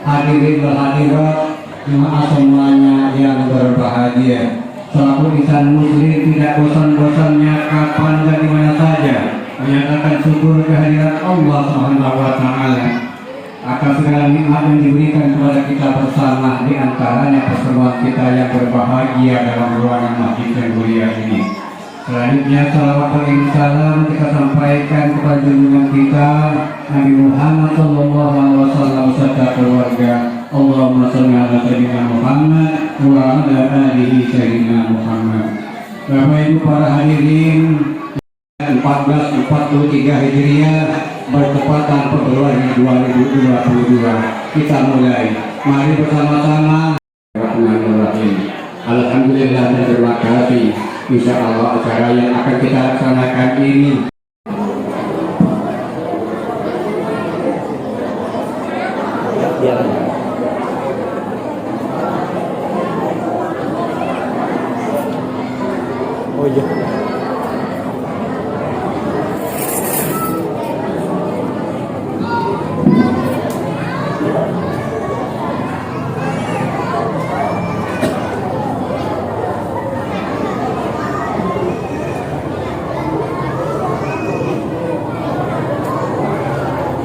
hadirin dan hadirat jemaah semuanya yang berbahagia. Selaku insan muslim tidak bosan-bosannya kapan dan di mana saja menyatakan syukur kehadirat Allah Subhanahu wa taala atas segala nikmat yang diberikan kepada kita bersama, di antaranya pertemuan kita yang berbahagia dalam ruangan masjid yang mulia ini. Selanjutnya salawat dan salam kita sampaikan kepada junjungan kita Nabi Muhammad SAW serta keluarga. Allahumma shalli ala sayyidina Muhammad wa ala alihi sayyidina Muhammad. Bapak Ibu para hadirin, 1443 Hijriah bertepatan Februari 2022. Kita mulai. Mari bersama-sama. Bismillahirrahmanirrahim. Alhamdulillah dan terima kasih. Insya Allah acara yang akan kita laksanakan ini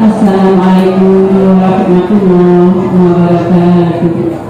Assalamualaikum warahmatullahi wabarakatuh.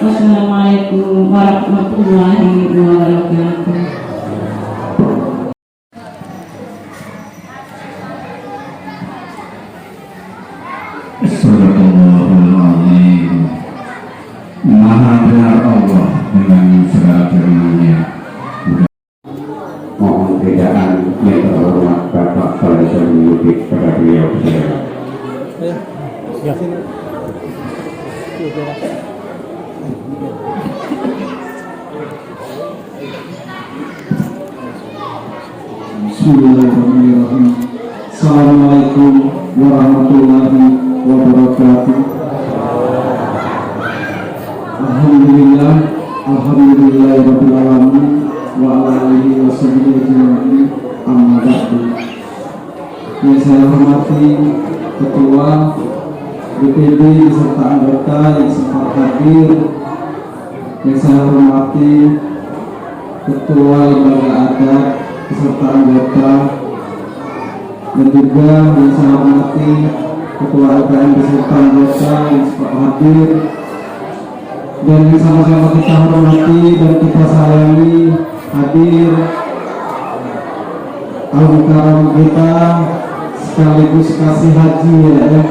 Wassalamualaikum warahmatullahi wabarakatuh. Sadaqallahul Azim. Maha benar Allah dengan segala firman-Nya. Mohon bacaan yang terhormat Bapak Saleh Yudhik kepada beliau. Bismillahirrahmanirrahim. Assalamualaikum warahmatullahi wabarakatuh. Alhamdulillah, alhamdulillahirabbil alamin wa ala alihi washabbihi ajma'in. Amma ba'du. Yang saya hormati Ketua DPD beserta anggota yang sempat hadir, yang saya hormati Ketua Lembaga Adat beserta anggota, dan juga yang saya hormati Ketua LPM beserta anggota yang sempat hadir, dan yang sama-sama kita hormati dan kita sayangi hadir al-mukarram kita sekaligus kasih haji ya.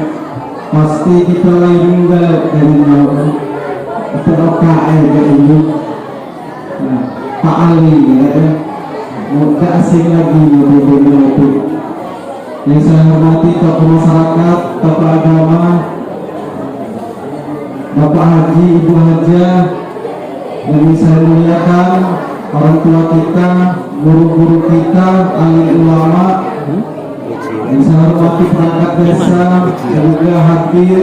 Pasti kita lagi juga dari jauh POKM ini. Nah, Pak Ali ya, mau ke asing lagi itu. Yang saya hormati tokoh masyarakat, tokoh agama, Bapak Haji, Ibu Haja, dan yang saya muliakan orang tua kita, guru-guru kita, ahli ulama, yang saya hormati perangkat desa, dan juga hadir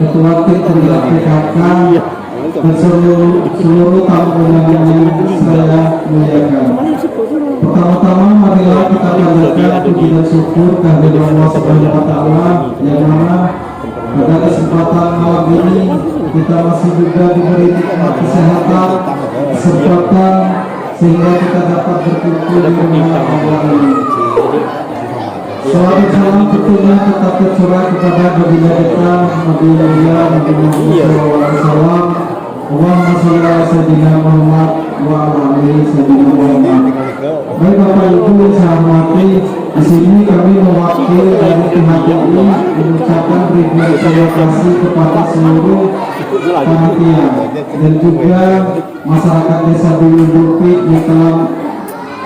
ketua tim penggerak PKK, dan seluruh tamu undangan yang saya muliakan. Pertama-tama marilah kita panjatkan puji dan syukur kehadirat Allah Subhanahu wa Ta'ala, yang mana pada kesempatan malam ini kita masih juga diberi nikmat kesehatan, kesempatan sehingga kita dapat berkumpul di rumah Allah ini. Salawat salam tentunya tetap tercurah kepada baginda kita Nabi Muhammad SAW. Allahumma sholli ala sayyidina Muhammad wa ala alihi sayyidina Muhammad. Baik Bapak Ibu yang saya hormati, di sini kami mewakili dari pihak ini mengucapkan ribuan terima kasih kepada seluruh panitia dan juga masyarakat desa Bulu Bukit yang telah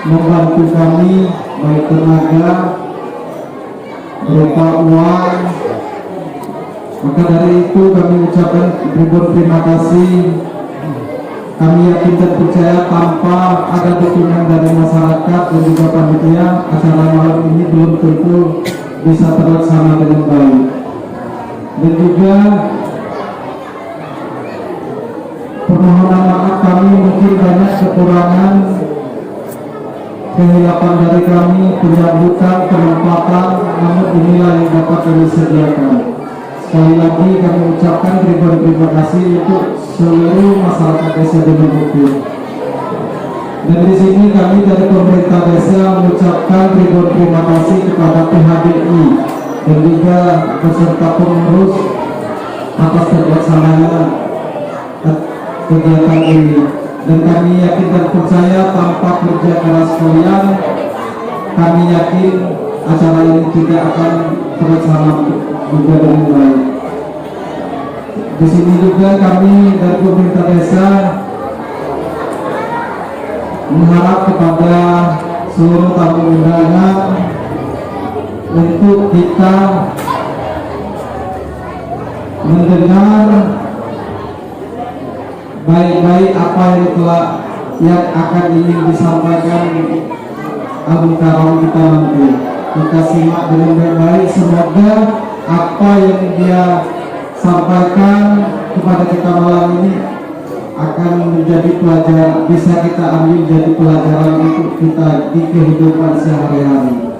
membantu kami baik tenaga berupa uang. Maka dari itu kami ucapkan ribuan terima kasih. Kami yakin dan percaya tanpa ada dukungan dari masyarakat dan juga panitia, acara malam ini belum tentu bisa terlaksana dengan baik. Dan juga permohonan maaf kami mungkin banyak kekurangan, kehilapan dari kami, penyambutan, penempatan, namun inilah yang dapat kami sediakan. Sekali lagi kami ucapkan ribuan terima kasih untuk seluruh masyarakat desa Bulu Bukit. Dan di sini kami dari pemerintah desa mengucapkan ribuan terima kasih kepada PHBI dan juga beserta pengurus atas terlaksananya kegiatan ini. Dan kami yakin dan percaya tanpa kerja keras kalian, kami yakin acara ini tidak akan terlaksana juga dengan baik. Di sini juga kami dari pemerintah desa mengharap kepada seluruh tamu undangan untuk kita mendengar baik-baik apa yang akan ingin disampaikan al-mukarram kita nanti. Kita simak dengan baik-baik, semoga apa yang dia sampaikan kepada kita malam ini akan menjadi pelajaran, bisa kita ambil jadi pelajaran untuk kita di kehidupan sehari-hari.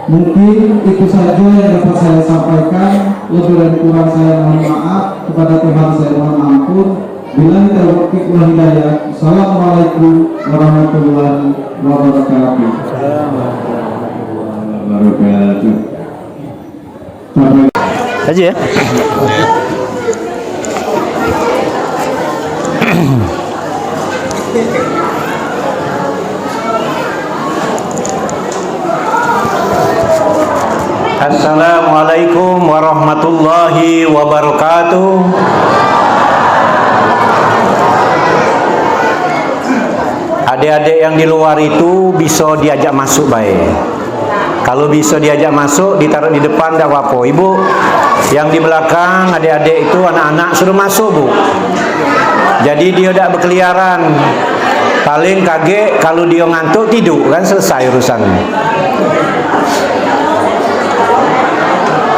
Mungkin itu saja yang dapat saya sampaikan. Lebih dan kurang saya mohon maaf, kepada Tuhan saya mohon ampun. Billahi taufiq wal hidayah. Assalamualaikum warahmatullahi wabarakatuh. Aja ya. Assalamualaikum warahmatullahi wabarakatuh. Adik-adik yang di luar itu bisa diajak masuk baik. Kalau bisa diajak masuk, ditaruh di depan tak apa-apa. Ibu yang di belakang, adik-adik itu anak-anak suruh masuk, Bu. Jadi dia tak berkeliaran. Paling kaget kalau dia ngantuk tidur, kan selesai urusannya.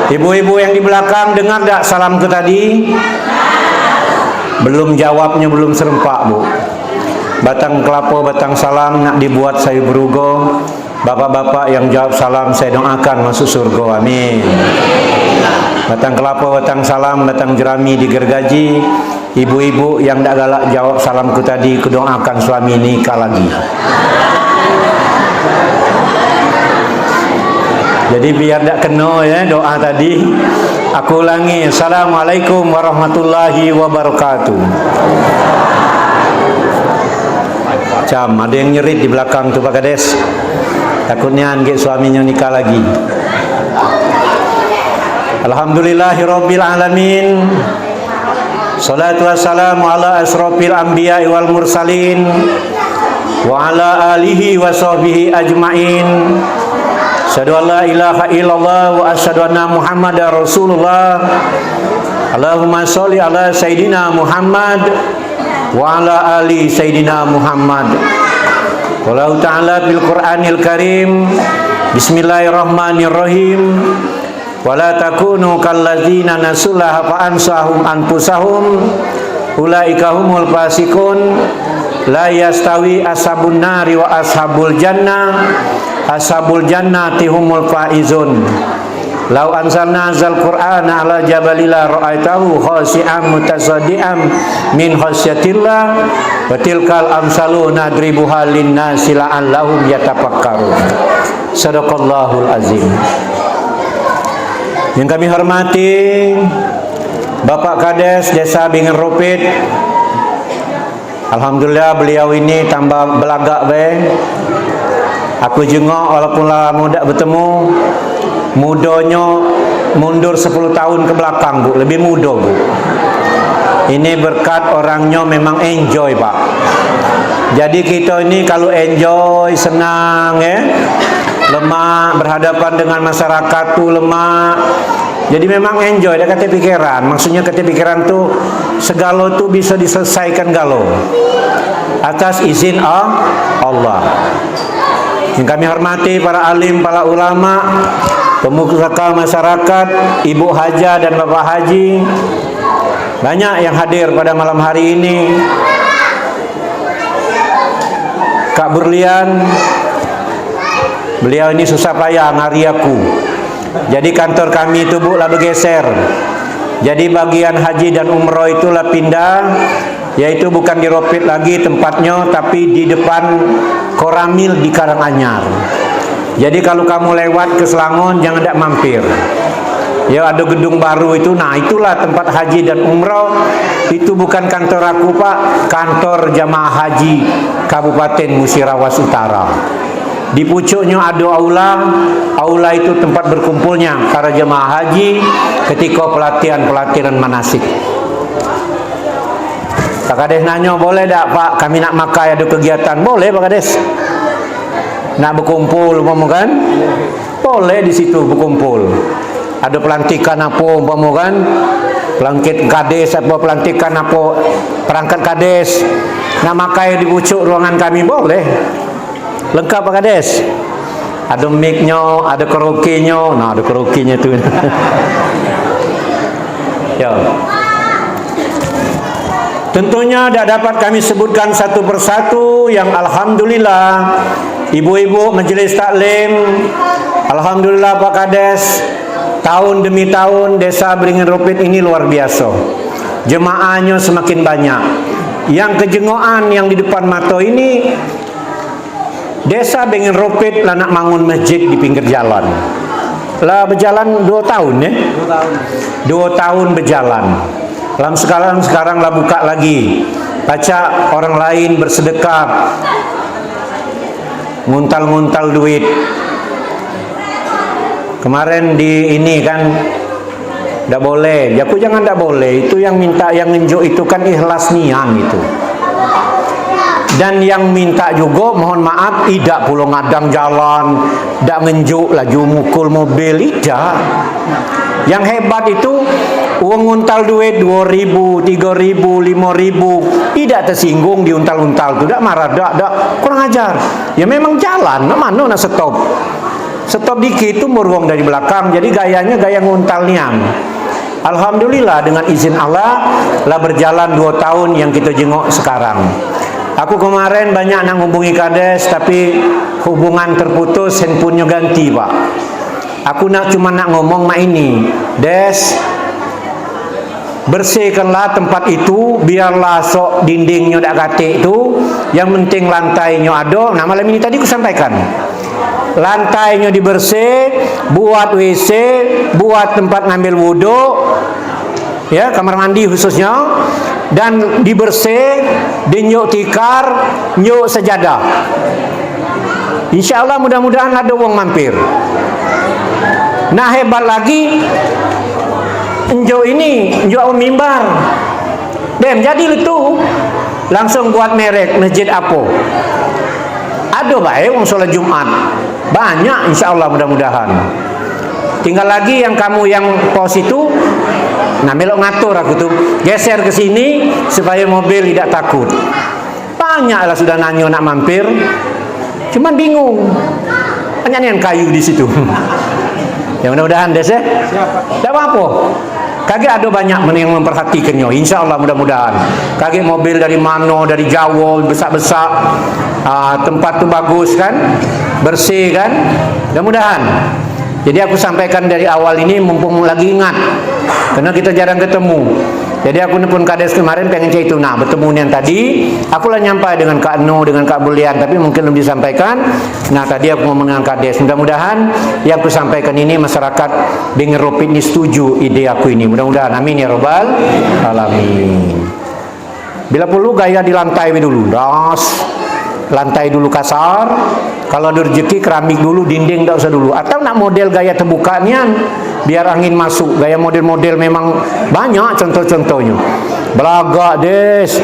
Ibu-ibu yang di belakang dengar tak salamku tadi? Belum jawabnya, belum serempak, Bu. Batang kelapa, batang salam nak dibuat sayur berugo. Bapak-bapak yang jawab salam saya doakan masuk surga, amin. Batang kelapa, batang salam, batang jerami digergaji. Ibu-ibu yang tak galak jawab salamku tadi, kudoakan suami nikah lagi. Jadi biar tak kena ya doa tadi, aku ulangi. Assalamualaikum warahmatullahi wabarakatuh. Macam ada yang nyerit di belakang tu Pak Kades. Takutnya anggit suaminya nikah lagi. Alhamdulillahirabbil alamin. Salatu wassalamu ala asrofil anbiya'i wal mursalin wa ala alihi wa sahbihi ajmain. Asyhadu an la ilaha illallah wa asyhadu anna Muhammadar Rasulullah. Allahumma sholli ala sayidina Muhammad wa ala ali sayidina Muhammad. Wallahu ta'ala bil Qur'anil Karim. Bismillahirrahmanirrahim. Wala takunu kalladzina nasullaha fa ansahum anfusahum ulaika humul fasiqun. La yastawi ashabun nari wa ashabul jannah. Ashabul jannati humul faizun. Lau anzalna zal Qur'ana ala jabalila ra'aitahu khashi'an mutasaddian min khasyatillah wa tilkal amsalu nadribuha linnasi la'allahum yatafakkarun. Sadaqallahul azim. Yang kami hormati Bapak Kades Desa Bingin Rupit. Alhamdulillah beliau ini tambah belagak baik. Aku jengok walaupun lama tak bertemu. Mudanya mundur 10 tahun ke belakang, Bu. Lebih muda, Bu. Ini berkat orangnya memang enjoy, Pak. Jadi kita ini kalau enjoy, senang ya. Lemak, berhadapan dengan masyarakat tuh lemak. Jadi memang enjoy, dia kata pikiran. Maksudnya kata pikiran tuh segala tuh bisa diselesaikan galau atas izin Allah. Yang kami hormati para alim, para ulama, pemuka masyarakat, ibu haja dan bapak haji, banyak yang hadir pada malam hari ini. Kak Berlian, beliau ini susah payah ngari aku. Jadi kantor kami itu, Bu, lah bergeser. Jadi bagian haji dan umroh itulah pindah, yaitu bukan di Ropit lagi tempatnya, tapi di depan Koramil di Karanganyar. Jadi kalau kamu lewat ke Selangor jangan tak mampir. Ya ada gedung baru itu, nah itulah tempat haji dan umroh. Itu bukan kantor aku, Pak, kantor jamaah haji Kabupaten Musirawas Utara. Di pucuknya ada aula. Aula itu tempat berkumpulnya para jemaah haji ketika pelatihan manasik. Pak Kades nanya, boleh tak Pak kami nak makai ada kegiatan? Boleh Pak Kades. Nak berkumpul umpama kan? Boleh di situ berkumpul. Ada pelantikan apa umpama kan? Pelangkit kades apa pelantikan apa perangkat kades. Nak makai di pucuk ruangan kami boleh. Lengkap Pak Kades. Ada mic-nya, ada karaoke-nya. Nah, ada karaoke-nya tu. Ya. Tentunya tidak dapat kami sebutkan satu persatu yang alhamdulillah ibu-ibu majelis taklim, alhamdulillah Pak Kades, tahun demi tahun Desa Beringin Rupit ini luar biasa. Jemaahnya semakin banyak. Yang kejengoan yang di depan mata ini, Desa Beringin Rupit lah nak bangun masjid di pinggir jalan. Lah berjalan 2 tahun ya? 2 tahun berjalan. Sekarang lah buka lagi. baca orang lain bersedekah, nguntal-nguntal duit. Kemarin di ini kan tidak boleh, aku jangan tidak boleh. Itu yang minta, yang nunjuk itu kan ikhlas nian itu. Dan yang minta juga mohon maaf tidak pulang ngadang jalan, tidak ngenjuk laju mukul mobil, tidak. Yang hebat itu uang untal duit 2.000, 3.000, 5.000 tidak tersinggung diuntal-untal tu, tidak marah, tidak kurang ajar. Ya memang jalan, mana nak stop dikit itu meruang dari belakang, jadi gayanya gaya nguntal niam. Alhamdulillah dengan izin Allah lah berjalan 2 tahun yang kita jenguk sekarang. Aku kemarin banyak nak hubungi Kades, tapi hubungan terputus, handphonenya ganti Pak. Aku cuma nak ngomong mak ini, Des, bersihkanlah tempat itu, biarlah sok dindingnya dak katik itu, yang penting lantainya ada. Nah malam ini tadi aku sampaikan, lantainya dibersih, buat WC, buat tempat ngambil wudhu, ya kamar mandi khususnya, dan dibersih, dinyuk tikar, nyuk sejadah. Insya Allah mudah-mudahan ada uang mampir. Nah hebat lagi, enjo ini, enjo mimbar, dem jadi itu langsung buat merek masjid apa? Ada baik uang sholat Jumat, banyak insya Allah mudah-mudahan. Tinggal lagi yang kamu yang pos itu. Nah melok ngatur aku tuh, geser ke sini supaya mobil tidak takut. Banyaklah sudah nanya nak mampir, cuman bingung. Banyak kayu di situ. Ya mudah-mudahan Des ya. Tidak apa-apa. Kagak ada banyak yang memperhatikannya. Insya Allah mudah-mudahan. Kagak mobil dari mana, dari Jawa besar-besar. Tempat tu bagus kan, bersih kan. Mudah-mudahan. Jadi aku sampaikan dari awal ini mumpung lagi ingat, karena kita jarang ketemu. Jadi aku nelfon Kades kemarin pengen cerita itu. Nah bertemu yang tadi, aku lah nyampai dengan Kak No, dengan Kak Bulian, tapi mungkin belum disampaikan. Nah tadi aku ngomong dengan Kades. Mudah-mudahan yang aku sampaikan ini masyarakat dengan Ropit ini setuju ide aku ini. Mudah-mudahan, amin ya robbal alamin. Bila perlu gaya di lantai dulu, lantai dulu kasar. Kalau ada rezeki keramik dulu, dinding tak usah dulu. Atau nak model gaya terbukanya biar angin masuk. Gaya model-model memang banyak contoh-contohnya. Belagak Des.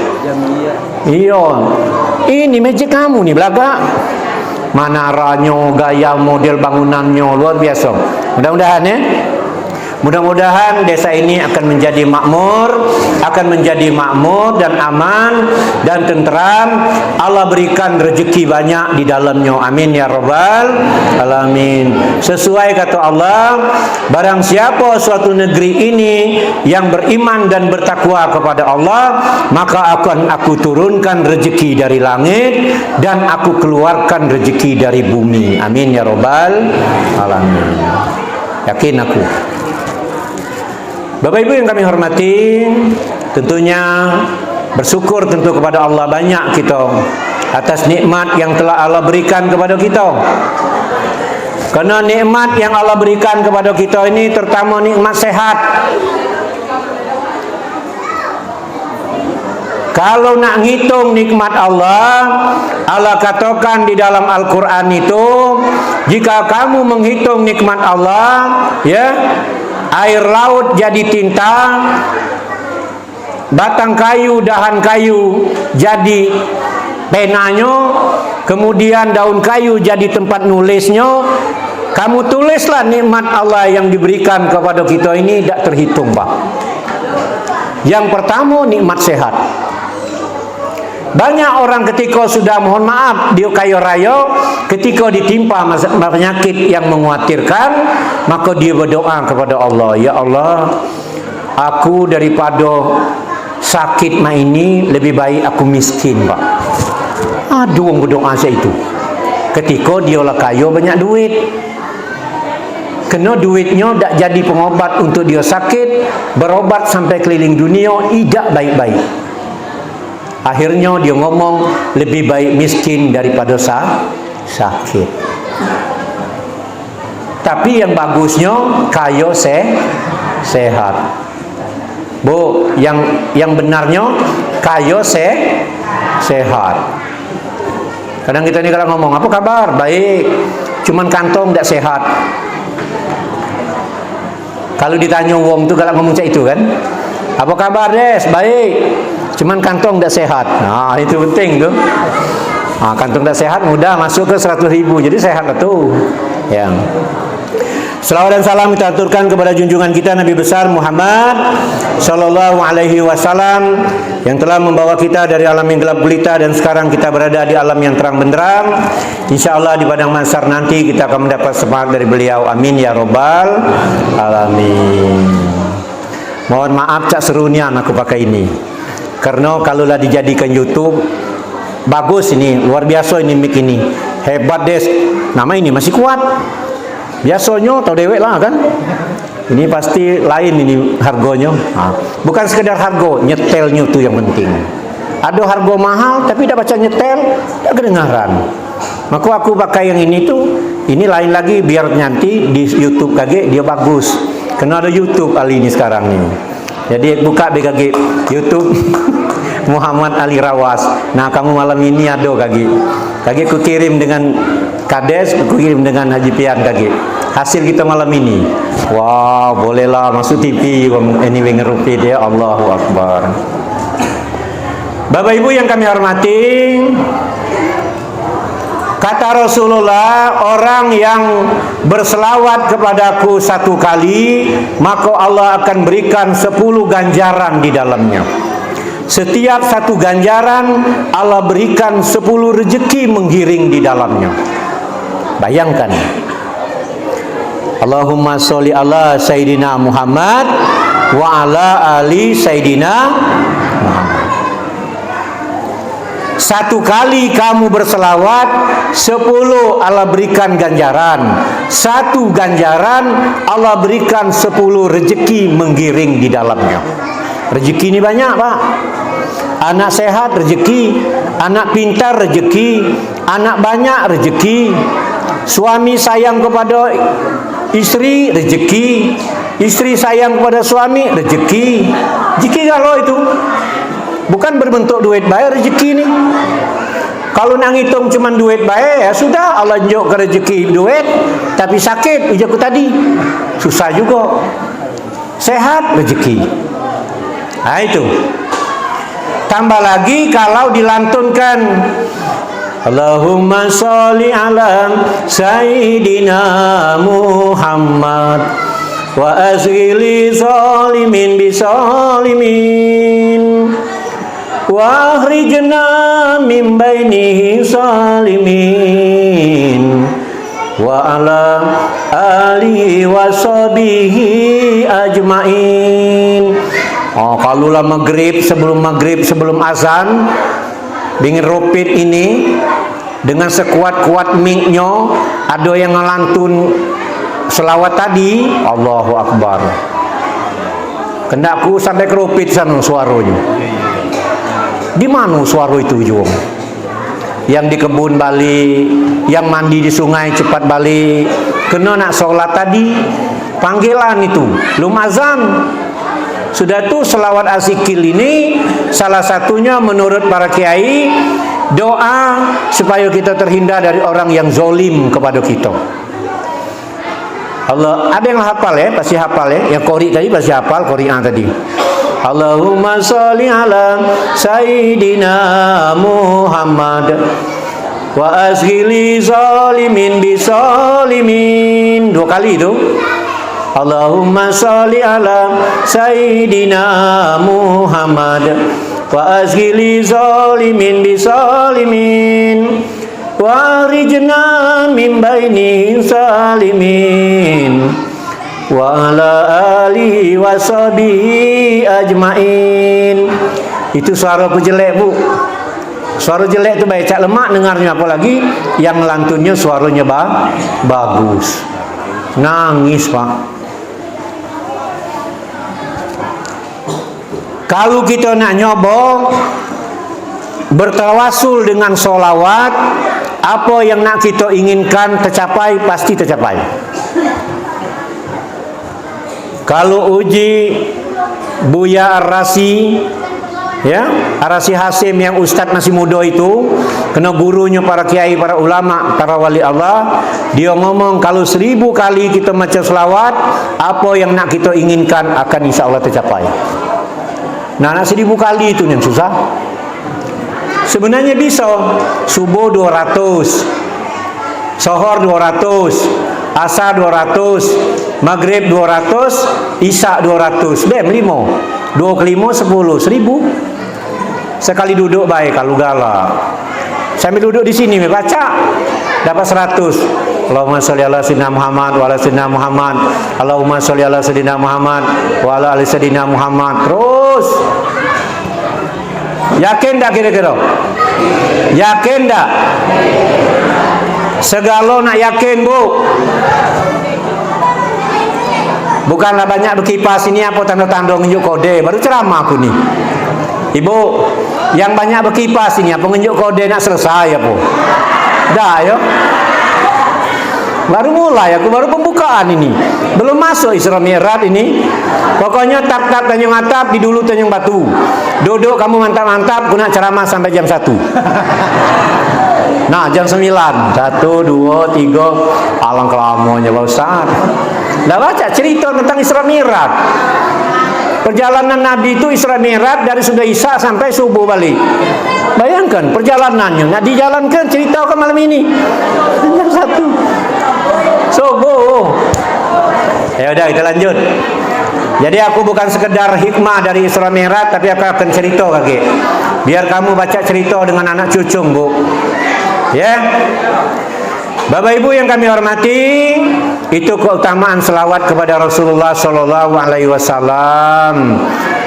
Iya. Ini magic kamu nih belagak. Menaranya, gaya model bangunannya luar biasa. Mudah-mudahan ya. Mudah-mudahan desa ini akan menjadi makmur, dan aman dan tentram. Allah berikan rezeki banyak di dalamnya. Amin ya rabbal alamin. Sesuai kata Allah, barang siapa suatu negeri ini yang beriman dan bertakwa kepada Allah, maka akan aku turunkan rezeki dari langit dan aku keluarkan rezeki dari bumi. Amin ya rabbal alamin. Yakin aku. Bapak Ibu yang kami hormati, tentunya bersyukur tentu kepada Allah banyak kita atas nikmat yang telah Allah berikan kepada kita. Karena nikmat yang Allah berikan kepada kita ini terutama nikmat sehat. Kalau nak ngitung nikmat Allah, Allah katakan di dalam Al-Quran itu, jika kamu menghitung nikmat Allah, ya, air laut jadi tinta, batang kayu, dahan kayu jadi penanya, kemudian daun kayu jadi tempat nulisnya. Kamu tulislah nikmat Allah yang diberikan kepada kita ini, tidak terhitung Pak. Yang pertama nikmat sehat. Banyak orang ketika sudah mohon maaf dia kaya raya, ketika ditimpa penyakit yang mengkhawatirkan, maka dia berdoa kepada Allah, ya Allah, aku daripada sakit ini lebih baik aku miskin Pak. Aduh berdoa saya itu. Ketika dia lah kaya banyak duit, kena duitnya tak jadi pengobat untuk dia sakit, berobat sampai keliling dunia, tidak baik-baik. Akhirnya dia ngomong lebih baik miskin daripada sakit. Tapi yang bagusnya kaya sehat. Bu, yang benarnya kayo sehat. Kadang kita ni kalau ngomong, apa kabar? Baik. Cuman kantong tidak sehat. Kalau ditanya wong tu kalau ngomong macam itu kan, apa kabar Des? Baik. Cuman kantong tidak sehat. Nah, itu penting tu. Nah, kantong tidak sehat mudah masuk ke 100.000. Jadi sehat lah tu. Yang selawat dan salam kita aturkan kepada junjungan kita Nabi besar Muhammad sallallahu alaihi wasallam yang telah membawa kita dari alam yang gelap gulita dan sekarang kita berada di alam yang terang benderang. Insyaallah di padang mahsyar nanti kita akan mendapat semangat dari beliau. Amin ya rabbal alamin. Mohon maaf cak serunian aku pakai ini. Karena kalau lah dijadikan YouTube bagus ini, luar biasa ini mic ini. Hebat Des. Nama ini masih kuat. Biasanya tahu dewek lah kan. Ini pasti lain ini harganya. Bukan sekedar harga, nyetelnya itu yang penting. Ada harga mahal tapi dah baca nyetel, dah kedengaran. Maka aku pakai yang ini tuh, ini lain lagi biar nanti di YouTube kage dia bagus. Kena ada YouTube Ali ini sekarang ni. Jadi buka BKG YouTube Muhammad Ali Rawas. Nah, kamu malam ini ada kage. Kage ku kirim dengan Kades, ku kirim dengan Haji Pian kage. Hasil kita malam ini. Wow, bolehlah masuk TV anyway ngerupi dia. Allahu Akbar. Bapak Ibu yang kami hormati, kata Rasulullah, orang yang berselawat kepadaku 1 kali, maka Allah akan berikan 10 ganjaran di dalamnya. Setiap 1 ganjaran Allah berikan 10 rezeki menggiring di dalamnya. Bayangkan. Allahumma sholli ala Sayyidina Muhammad wa ala ali Sayyidina Muhammad. 1 kali kamu berselawat, 10 Allah berikan ganjaran. 1 ganjaran Allah berikan 10 rezeki menggiring di dalamnya. Rezeki ini banyak Pak. Anak sehat rezeki, anak pintar rezeki, anak banyak rezeki, suami sayang kepada istri rezeki, istri sayang kepada suami rezeki. Rezeki kalau itu bukan berbentuk duit bayar rezeki ni. Kalau nak ngitung cuma duit bayar, ya sudah Allah tunjuk ke rezeki duit, tapi sakit ujaku tadi susah juga. Sehat rezeki. Nah itu. Tambah lagi kalau dilantunkan Allahumma sholli ala Sayyidina Muhammad wa azghili zalimin bisalimin wa akhrijna min bainihi salimin wa ala alihi wa sahbihi ajmain. Oh, kalau lah maghrib, sebelum azan, dengan ropit ini, dengan sekuat-kuat mic-nya, ada yang ngelantun selawat tadi, Allahu Akbar. Kendaku sampai ke ropit sana suaranya. Di mana suara itu Jung? Yang di kebun balik, yang mandi di sungai cepat balik, kena nak sholat tadi, panggilan itu, belum azan. Sudah tu selawat azikil ini salah satunya menurut para kiai doa supaya kita terhindar dari orang yang zolim kepada kita. Allah, ada yang hafal ya, pasti hafal ya. Yang qori tadi pasti hafal qori'ah tadi. Allahumma sholli ala Sayyidina Muhammad wa azghili zalimin bisalimin. 2 kali itu. Allahumma sholli ala Sayyidina Muhammad wa azghili zalimin bisalimin wa akhrijna min baini salimin wa ala alihi wa sahbihi ajmain. Itu suara jelek Bu. Suara jelek itu baik cak lemak dengarnya, apalagi yang lantunnya suaranya bagus. Nangis Pak. Kalau kita nak nyoba bertawasul dengan solawat, apa yang nak kita inginkan tercapai, pasti tercapai. Kalau uji Buya Ar-Rasi Ya, Arasi Hasim yang ustadz masih muda itu, kena gurunya para kiai, para ulama, para wali Allah, dia ngomong kalau 1000 kali kita baca selawat, apa yang nak kita inginkan akan insya Allah tercapai. Nah, nak 1000 kali itu yang susah. Sebenarnya bisa. Subuh 200, Sohor 200, Asar 200, Maghrib 200, Isya 200. Bem 5. 2 ke 5 10, 1000. Sekali duduk baik kalau galak. Sambil duduk di sini baca dapat 100. Allahumma sholli ala sayyidina Muhammad wa ala sayyidina Muhammad. Allahumma sholli ala sayyidina Muhammad wa ala ali sayyidina Muhammad. Terus. Yakin tak kira-kira? Yakin tak? Segala nak yakin, Bu. Bukanlah banyak berkipas ini apa tanda-tanda menunjuk kode. Baru ceramah aku nih. Ibu, yang banyak berkipas ini apa menunjuk kode nak selesai apa? Dah ya. Baru mulai aku, baru pembukaan ini. Belum masuk Isra Mi'raj ini. Pokoknya tap-tap Tanjung Atap, di dulu Tanjung Batu. Duduk kamu mantap-mantap, guna ceramah sampai jam 1. Nah, jam 9. 1, 2, 3. Alang kelamonnya Pak Ustaz. Dah baca cerita tentang Isra Mi'raj. Perjalanan Nabi itu Isra Mi'raj dari sudah Isya sampai subuh balik. Bayangkan perjalanannya. Nak dijalankan ceritakan malam ini. Jam 1. Subuh. Ya udah kita lanjut. Jadi aku bukan sekedar hikmah dari Isra Mi'raj, tapi aku akan cerita kaki. Biar kamu baca cerita dengan anak cucung, Bu. Ya. Bapak Ibu yang kami hormati, itu keutamaan selawat kepada Rasulullah Sallallahu Alaihi Wasallam.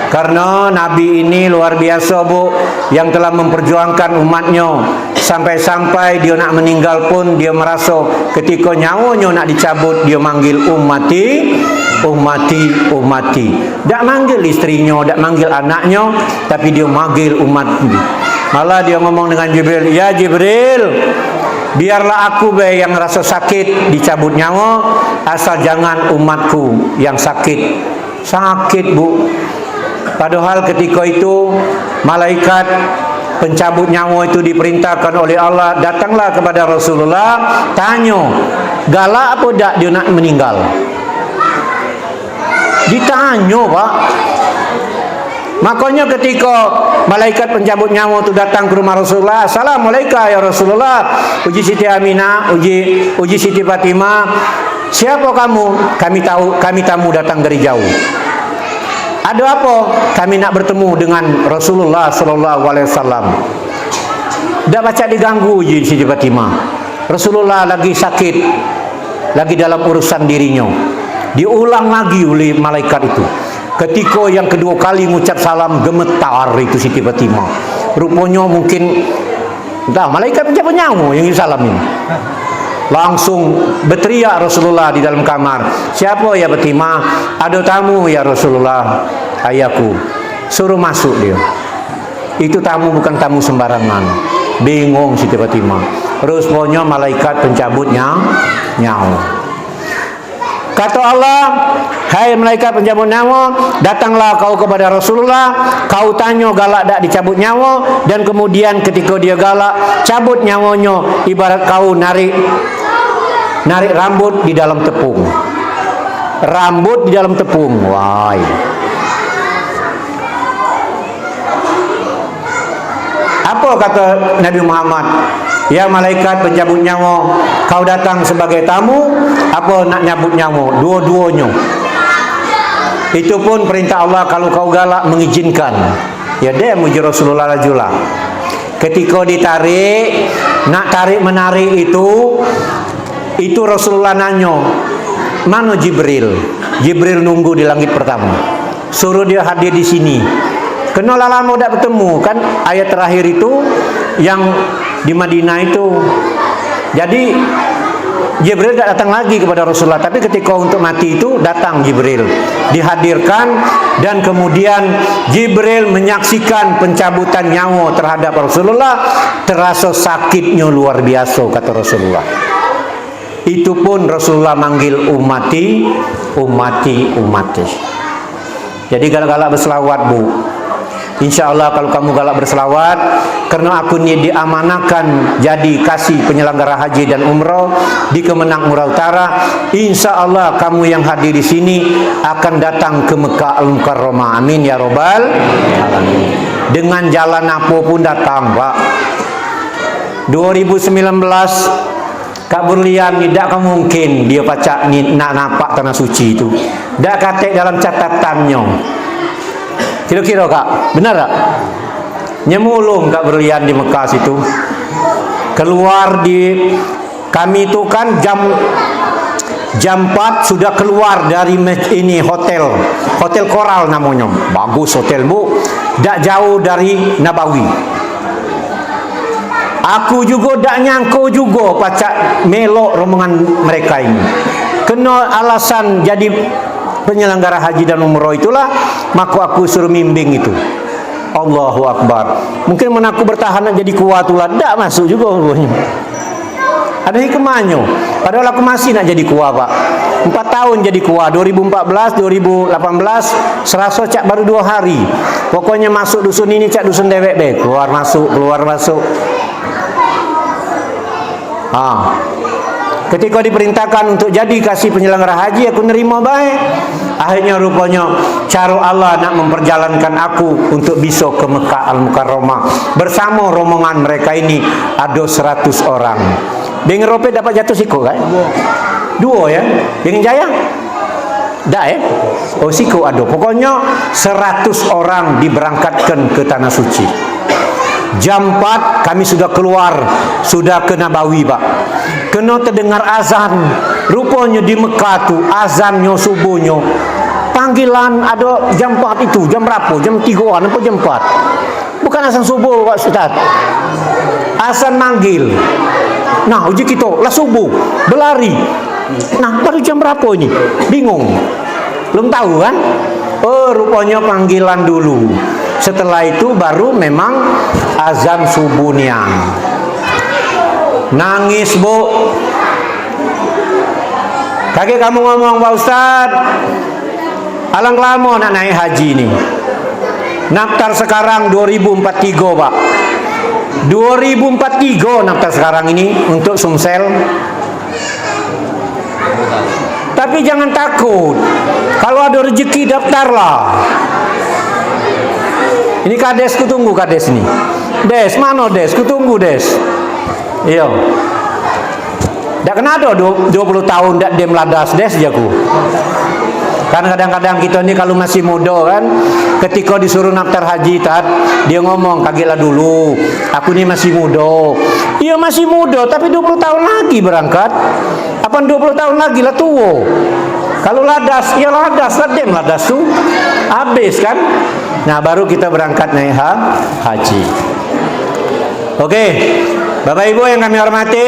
Karena Nabi ini luar biasa, Bu, yang telah memperjuangkan umatnya sampai-sampai dia nak meninggal pun dia merasa ketika nyawanya nak dicabut dia manggil ummati, ummati, ummati. Tak manggil istrinya, tak manggil anaknya, tapi dia manggil umat. Malah dia ngomong dengan Jibril, ya Jibril, biarlah aku yang rasa sakit dicabut nyawa, asal jangan umatku yang sakit. Sakit, Bu. Padahal ketika itu malaikat pencabut nyawa itu diperintahkan oleh Allah, datanglah kepada Rasulullah, tanya, galak apa tak dia nak meninggal? Ditanya, Pak. Makanya ketika malaikat pencabut nyawa itu datang ke rumah Rasulullah, Assalamualaikum ya Rasulullah, uji Siti Aminah, uji Siti Fatimah, siapa kamu? Kami tahu, kami tamu datang dari jauh. Ada apa? Kami nak bertemu dengan Rasulullah Sallallahu Alaihi Wasallam. Dah baca diganggu uji Siti Fatimah. Rasulullah lagi sakit, lagi dalam urusan dirinya. Diulang lagi oleh malaikat itu. Ketika yang kedua kali mengucap salam, gemetar itu Siti Fatimah. Rupanya mungkin entah malaikat pencabut nyawa yang salam ini. Langsung berteriak Rasulullah di dalam kamar, siapa ya Fatimah? Ada tamu ya Rasulullah, ayahku. Suruh masuk dia. Itu tamu bukan tamu sembarangan. Bingung Siti Fatimah. Rupanya malaikat pencabutnya nyawa. Kata Allah, hai malaikat pencabut nyawa, datanglah kau kepada Rasulullah, kau tanya galak tak dicabut nyawa, dan kemudian ketika dia galak, cabut nyawanya, ibarat kau narik rambut di dalam tepung. Rambut di dalam tepung. Wah. Apa kata Nabi Muhammad? Ya malaikat pencabut nyawa, kau datang sebagai tamu, apa nak nyabut nyawa? Dua-duanya. Itu pun perintah Allah, kalau kau galak mengizinkan. Ya dia muji Rasulullah rajulah. Ketika ditarik, nak tarik menarik itu Rasulullah nanya, mana Jibril? Jibril nunggu di langit pertama. Suruh dia hadir di sini. Kenal lama tak bertemu kan? Ayat terakhir itu yang di Madinah itu. Jadi Jibril tak datang lagi kepada Rasulullah, tapi ketika untuk mati itu datang Jibril, dihadirkan, dan kemudian Jibril menyaksikan pencabutan nyawa terhadap Rasulullah. Terasa sakitnya luar biasa kata Rasulullah. Itu pun Rasulullah manggil ummati, ummati, ummati. Jadi galak-galak berselawat, Bu. Insya Allah kalau kamu galak berselawat, karena aku ni diamanakan jadi kasih penyelenggara haji dan umrah di Kemenang Murau Utara. Insya Allah kamu yang hadir di sini akan datang ke Mekah Al-Mukarramah. Amin ya robbal alamin. Dengan jalan apa pun datang, Pak. 2019 Kak Berlian ni tak mungkin dia pacak ni nak nampak tanah suci itu. Dak katek dalam catatannya. Kira-kira Kak, benar tak? Nyemulung Kak Berlian di Mekah situ. Keluar di kami itu kan jam 4 sudah keluar dari ini hotel Koral namanya. Bagus hotel Bu. Tak jauh dari Nabawi. Aku juga tak nyangka juga pacak melok rombongan mereka ini. Kena alasan jadi penyelenggara haji dan umrah itulah, maka aku suruh bimbing itu. Allahu Akbar. Mungkin mana aku bertahan nak jadi kuat itulah, tak masuk juga rupanya. Ada hikmahnya. Padahal aku masih nak jadi kuat, Pak. 4 tahun jadi kuat. 2014, 2018 serasa cak baru 2 hari. Pokoknya masuk dusun ini cak dusun dewek deh. Keluar masuk. Ketika diperintahkan untuk jadi kasih penyelenggara haji, aku nerima baik. Akhirnya rupanya cara Allah nak memperjalankan aku untuk bisa ke Mekah Al-Mukarramah bersama rombongan mereka ini ada 100 orang. Dengan Rope dapat jatuh siku kan? 2 ya. Dengan Jaya? Tak ya? Oh siku ada. Pokoknya 100 orang diberangkatkan ke Tanah Suci. Jam 4 kami sudah keluar, sudah ke Nabawi, Pak. Kena terdengar azan. Rupanya di Mekah tu azannya subuhnya. Panggilan ada jam 4 itu. Jam berapa? Jam 3-an apa jam 4? Bukan azan subuh, Pak Ustaz. Azan manggil. Nah, uji kita lah subuh, berlari. Nah, baru jam berapa ini? Bingung. Belum tahu kan? Oh, rupanya panggilan dulu. Setelah itu baru memang azan subuh niang. Nangis, Bu. Kakek kamu ngomong, Pak Ustaz, alang lama nak naik haji ini. Naftar sekarang 2043, Pak. 2043 naftar sekarang ini untuk Sumsel. Tapi jangan takut. Kalau ada rezeki daftarlah. Ini kades ku tunggu kades nih. Des, mana Des? Ku tunggu Des. Iya. Dak kena ada 20 tahun dak dia meladas Des jaku. Kan kadang-kadang kita ni kalau masih muda kan, ketika disuruh naftar haji dia ngomong, kagetlah dulu, aku ni masih muda. Iya masih muda, tapi 20 tahun lagi berangkat. Apa 20 tahun lagi lah tua. Kalau ladas, ya ladas lah dia meladas tu. Habis kan? Nah baru kita berangkat naik haji. Oke, Bapak Ibu yang kami hormati,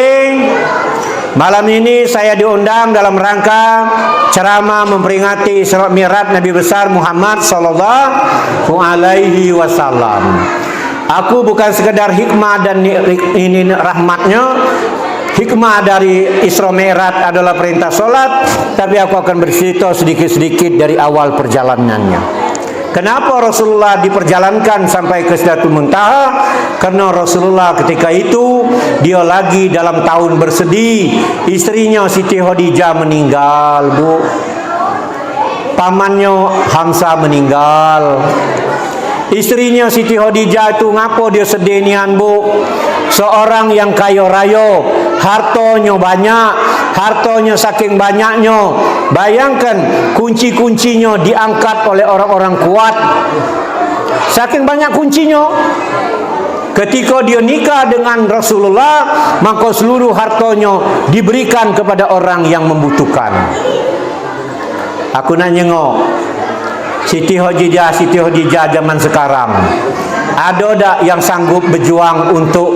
malam ini saya diundang dalam rangka ceramah memperingati Isra Mi'raj Nabi besar Muhammad sallallahu alaihi wasallam. Aku bukan sekedar hikmah dan ini rahmatnya. Hikmah dari Isra Mi'raj adalah perintah solat, tapi aku akan bercerita sedikit-sedikit dari awal perjalanannya. Kenapa Rasulullah diperjalankan sampai ke Sidratul Muntaha? Karena Rasulullah ketika itu dia lagi dalam tahun bersedih. Istrinya Siti Khadijah meninggal, Bu. Pamannya Hamzah meninggal. Istrinya Siti Khadijah itu ngapa dia sedih nian, Bu? Seorang yang kaya raya, hartanya banyak, hartanya saking banyaknya. Bayangkan kunci-kuncinya diangkat oleh orang-orang kuat. Saking banyak kuncinya. Ketika dia nikah dengan Rasulullah, maka seluruh hartanya diberikan kepada orang yang membutuhkan. Aku nak nyengok Siti Khadijah zaman sekarang. Ada tak yang sanggup berjuang untuk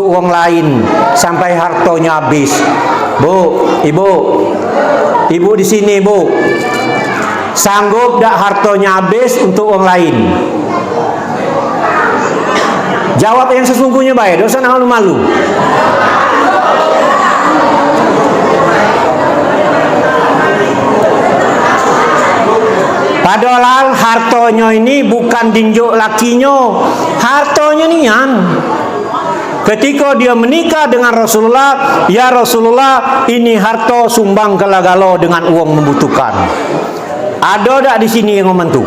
orang lain sampai hartanya habis? Bu, ibu di sini, Bu. Sanggup tak hartanya habis untuk orang lain? Jawab yang sesungguhnya baik, dosa nak malu-malu. Padahal hartonya ini bukan dinjuk lakinya, hartonya nian. Ketika dia menikah dengan Rasulullah, ya Rasulullah, ini harta sumbang ke Lagalo dengan uang membutuhkan. Ada tak di sini yang ngomong tu?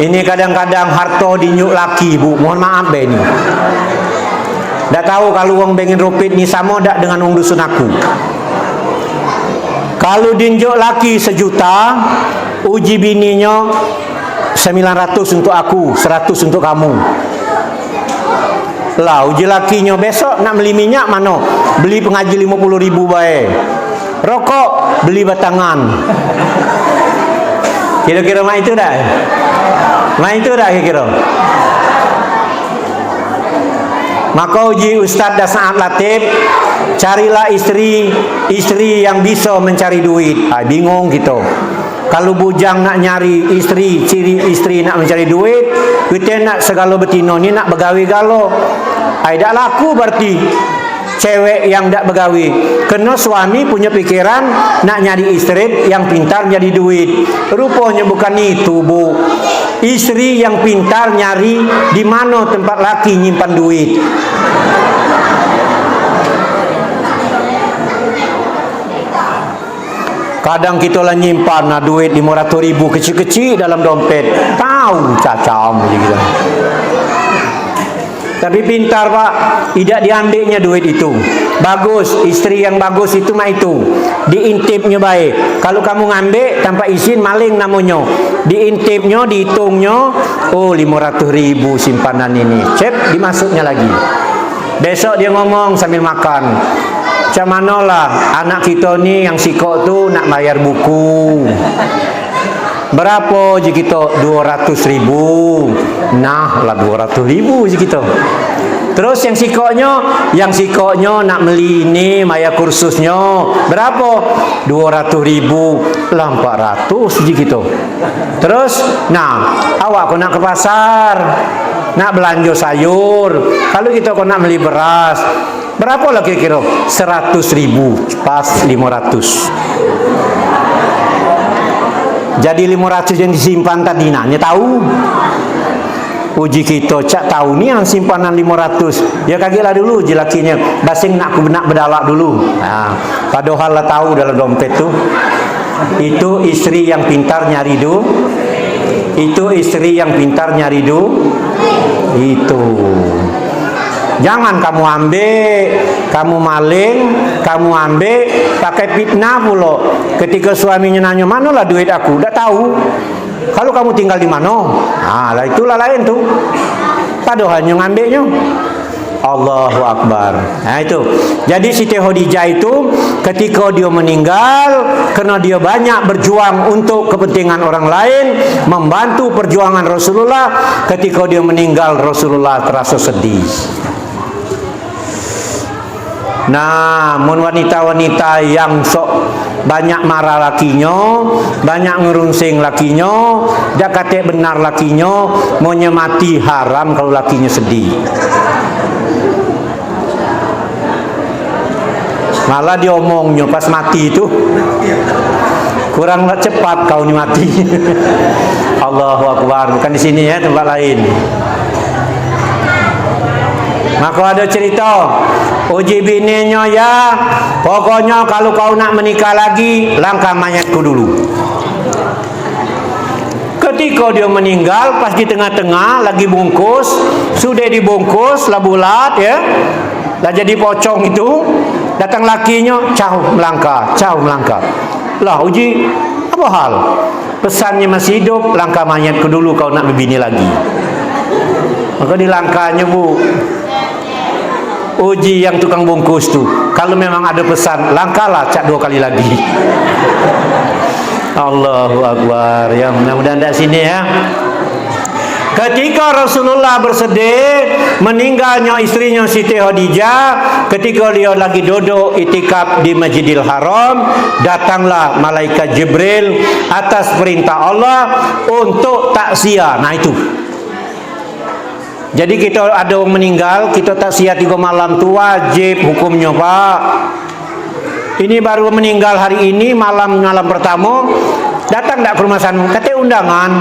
Ini kadang-kadang harta dinjuk laki, bu. Mohon maaf be ni. Dah tahu kalau uang bengin rupit ni sama tak dengan uang dusun aku. Kalau dinjuk laki 1 juta, uji bininya 900 untuk aku, 100 untuk kamu. Lah uji lakinya besok nak beli minyak mana? Beli pengaji 50.000 baik. Rokok beli batangan. Kira-kira mak itu dah. Mak itu dah kira-kira. Maka uji Ustaz dah saat Latif, carilah istri yang bisa mencari duit. Bingung gitu. Kalau bujang nak nyari istri, ciri istri nak mencari duit, kita nak segala betina ni nak begawi galo. Tak laku berarti cewek yang tak begawi. Kena suami punya pikiran nak nyari istri yang pintar jadi duit. Rupanya bukan itu, bu. Istri yang pintar nyari di mana tempat laki nyimpan duit. Kadang kita lah nyimpan duit 500.000 kecil-kecil dalam dompet. Tahu cacam gitu. Tapi pintar pak, tidak diambilnya duit itu. Bagus, istri yang bagus itu mah itu. Diintipnya baik. Kalau kamu ngambil tanpa izin, maling namanya. Diintipnya, dihitungnya, oh 500.000 simpanan ini. Cek, dimasuknya lagi. Besok dia ngomong sambil makan. Macam manalah anak kita ni yang sikok tu nak bayar buku. Berapa je kita? 200.000. Nah lah 200.000 je kita. Terus yang sikoknya nak beli ini bayar kursusnya. Berapa? 200.000. Lah 400 je kita. Terus, nah, awak kau nak ke pasar, nak belanja sayur. Kalau kita kau nak beli beras, berapa lah kira-kira? 100.000 pas 500. Jadi 500 yang disimpan tadi nanya tahu. Uji kita cak tahu ni yang simpanan 500. Ya kagetlah dulu je lakinya. Basing nak berdalak dulu. Nah, padahal lah tahu dalam dompet tu. Itu istri yang pintar nyari du. Itu istri yang pintar nyari du. Itu. Jangan kamu ambil, kamu maling, kamu ambil, pakai fitnah pula. Ketika suaminya nanya, manalah duit aku? Tak tahu. Kalau kamu tinggal di mana? Lah itulah lain tu. Padahal yang ngambilnya. Allahu Akbar. Nah itu. Jadi Siti Khadijah itu ketika dia meninggal, karena dia banyak berjuang untuk kepentingan orang lain, membantu perjuangan Rasulullah. Ketika dia meninggal, Rasulullah terasa sedih. Nah, mun wanita-wanita yang sok banyak marah lakinya, banyak ngerungsing lakinya, dak kate benar lakinya, maunya mati haram kalau lakinya sedih. Malah diomongnya pas mati itu kurang cepat kau ni mati. Allahu Akbar. Bukan di sini ya, tempat lain. Maka ada cerita uji bininya, ya pokoknya kalau kau nak menikah lagi, langkah mayatku dulu. Ketika dia meninggal, pas di tengah-tengah lagi bungkus, sudah dibungkus lah bulat ya, dah jadi pocong itu. Datang lakinya, jauh melangkah. Lah uji, apa hal? Pesannya masih hidup, langkah mayatku dulu kau nak berbini lagi. Maka dilangkahnya, bu. Uji yang tukang bungkus tu, kalau memang ada pesan, langkahlah cak 2 kali lagi. Allahu Akbar. Ya mudah-mudahan dari sini ya. Ketika Rasulullah bersedih meninggalnya istrinya Siti Khadijah, ketika dia lagi duduk itikaf di Masjidil Haram, datanglah malaikat Jibril atas perintah Allah untuk takziah. Nah itu. Jadi kita ada orang meninggal, kita takziah 3 malam tu wajib hukumnya, Pak. ini baru meninggal hari ini, malam pertama, datang tak ke rumah Sanmu? Kata undangan.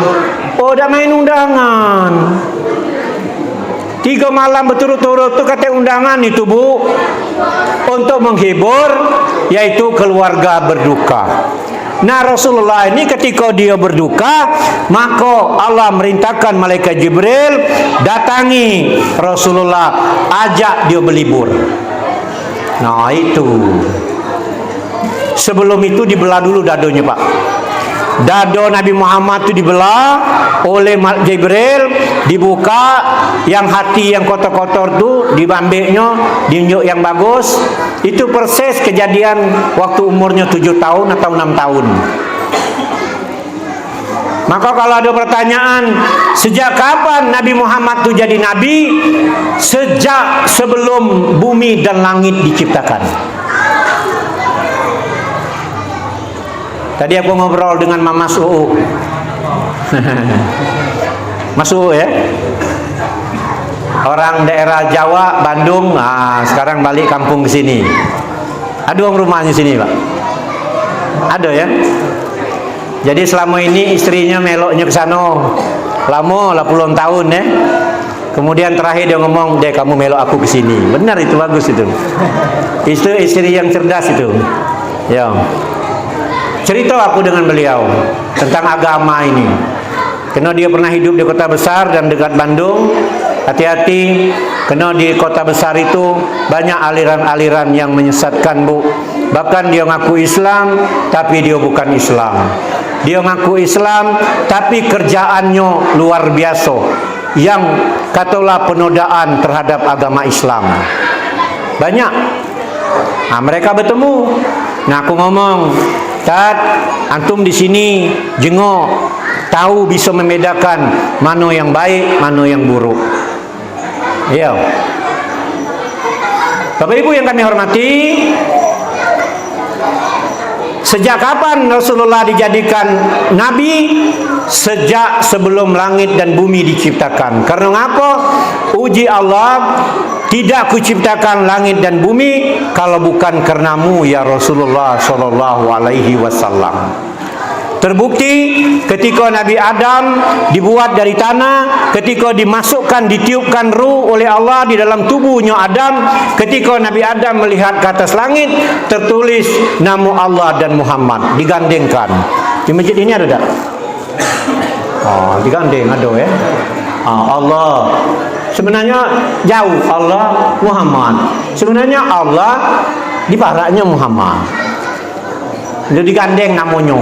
Oh, dah main undangan. 3 malam berturut-turut tu kata undangan itu, Bu, untuk menghibur, yaitu keluarga berduka. Nah, Rasulullah ini ketika dia berduka, maka Allah merintahkan malaikat Jibril datangi Rasulullah, ajak dia berlibur. Nah, itu. Sebelum itu dibelah dulu dadonya, Pak. Dado Nabi Muhammad itu dibelah oleh Jibril, dibuka, yang hati yang kotor-kotor tu dibambeknya, diunjuk yang bagus. Itu persis kejadian waktu umurnya 7 tahun atau 6 tahun. Maka kalau ada pertanyaan, sejak kapan Nabi Muhammad itu jadi nabi? Sejak sebelum bumi dan langit diciptakan. Tadi aku ngobrol dengan Mama Su'u. Mas Su'u ya, orang daerah Jawa, Bandung. Nah, sekarang balik kampung ke sini. Ada orang rumahnya sini, Pak. Ada ya. Jadi selama ini istrinya meloknya ke sana. Lama lah puluhan tahun ya. Kemudian terakhir dia ngomong, "Dek, kamu melok aku ke sini." Benar, itu bagus itu. Itu istri yang cerdas itu. Ya. Cerita aku dengan beliau tentang agama ini. Karena dia pernah hidup di kota besar dan dekat Bandung. Hati-hati, karena di kota besar itu banyak aliran-aliran yang menyesatkan, Bu. Bahkan dia ngaku Islam, tapi dia bukan Islam. Dia ngaku Islam, tapi kerjaannya luar biasa, yang katalah penodaan terhadap agama Islam. Banyak. Nah, mereka bertemu. Nah, aku ngomong, Tad, antum di sini jengok, tahu bisa membedakan mana yang baik, mana yang buruk. Iya. Bapak Ibu yang kami hormati, sejak kapan Rasulullah dijadikan nabi? Sejak sebelum langit dan bumi diciptakan. Karena apa? Uji Allah, tidak kuciptakan langit dan bumi kalau bukan karenamu ya Rasulullah sallallahu alaihi wasallam. Terbukti ketika Nabi Adam dibuat dari tanah, ketika dimasukkan, ditiupkan ruh oleh Allah di dalam tubuhnya Adam, ketika Nabi Adam melihat ke atas langit, tertulis nama Allah dan Muhammad, digandengkan. Di masjid ini ada tak? Oh, digandeng ada ya. Allah. Sebenarnya jauh, Allah Muhammad. Sebenarnya Allah di paraknya Muhammad. Jadi digandeng namanya.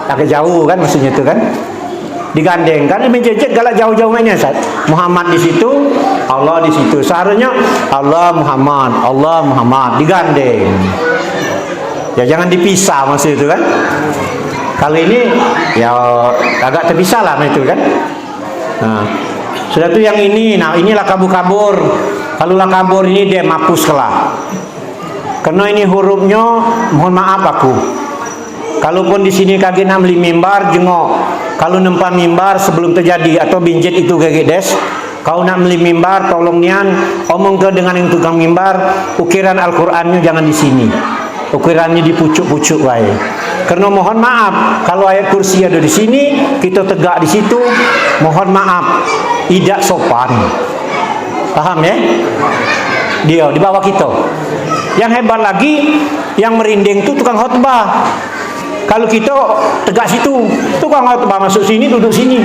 Agak jauh kan maksudnya itu kan. Digandeng kan mencecet galak jauh-jauh mainnya Ustaz. Muhammad di situ, Allah di situ. Seharusnya Allah Muhammad digandeng. Ya jangan dipisah maksud itu kan. Kali ini ya agak terpisah lah itu kan. Nah, sudah tu yang ini. Nah, inilah kabur-kabur. Kalau lah kabur ini dia hapus kelah. Karena ini hurufnya, mohon maaf aku. Kalaupun di sini kaki nak beli mimbar jengok. Kalau nempa mimbar sebelum terjadi atau binjet itu kaki des. Kau nak beli mimbar, tolong nian omong ke dengan yang tukang mimbar, ukiran Al-Qur'annya jangan di sini. Ukirannya di pucuk-pucuk wae. Karena mohon maaf, kalau ayat kursi ada di sini, kita tegak di situ, mohon maaf, tidak sopan. Paham ya? Dia di bawah kita. Yang hebat lagi, yang merinding itu tukang khutbah. Kalau kita tegak situ, tukang khutbah masuk sini, duduk sini.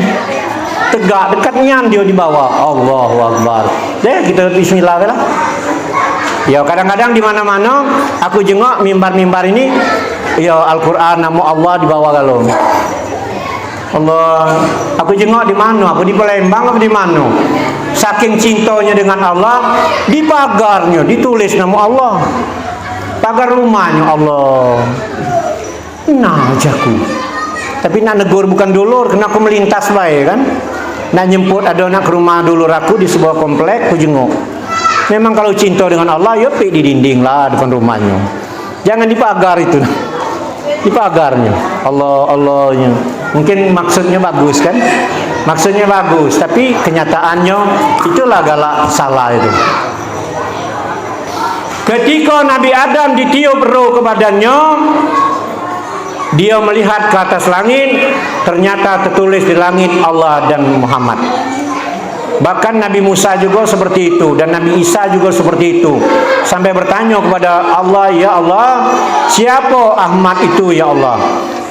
Tegak dekatnya dia di bawah. Allahu Akbar. Deh, kita bismillah lah. Ya kadang-kadang di mana-mana aku jengok mimbar-mimbar ini, ya Al-Qur'an nama Allah di bawah kalau. Allah, aku jengok di mana? Aku di Palembang atau di mana? Saking cintanya dengan Allah, di pagarnya ditulis nama Allah. Pagar rumahnya Allah. Nah, ajaku. Tapi nak negur bukan dulur, kena aku melintas baik kan? Nak nyemput ada anak ke rumah dulur aku di sebuah komplek, aku jengok. Memang kalau cinta dengan Allah, ya pergi di dinding lah depan rumahnya. Jangan di pagar itu. Di pagarnya. Allahnya. Mungkin maksudnya bagus kan? Maksudnya bagus, tapi kenyataannya itulah galak salah itu. Ketika Nabi Adam ditiup roh ke badannya, dia melihat ke atas langit, ternyata tertulis di langit Allah dan Muhammad. Bahkan Nabi Musa juga seperti itu, dan Nabi Isa juga seperti itu. Sampai bertanya kepada Allah, ya Allah, siapa Ahmad itu ya Allah?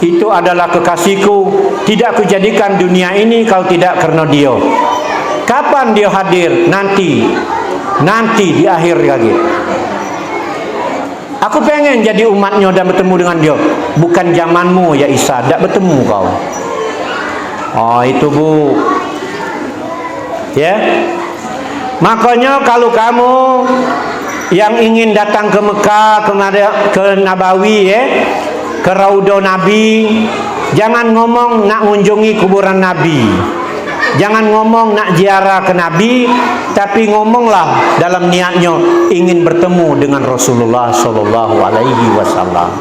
Itu adalah kekasihku, tidak kujadikan dunia ini kalau tidak karena dia. Kapan dia hadir? Nanti di akhir lagi. Aku pengen jadi umatnya dan bertemu dengan dia. Bukan zamanmu ya Isa, tidak bertemu kau. Oh itu bu. Ya. Makanya kalau kamu yang ingin datang ke Mekah, ke Nabawi ya, ke Raudhah Nabi, jangan ngomong nak mengunjungi kuburan Nabi. Jangan ngomong nak ziarah ke Nabi, tapi ngomonglah dalam niatnya ingin bertemu dengan Rasulullah Sallallahu Alaihi Wasallam.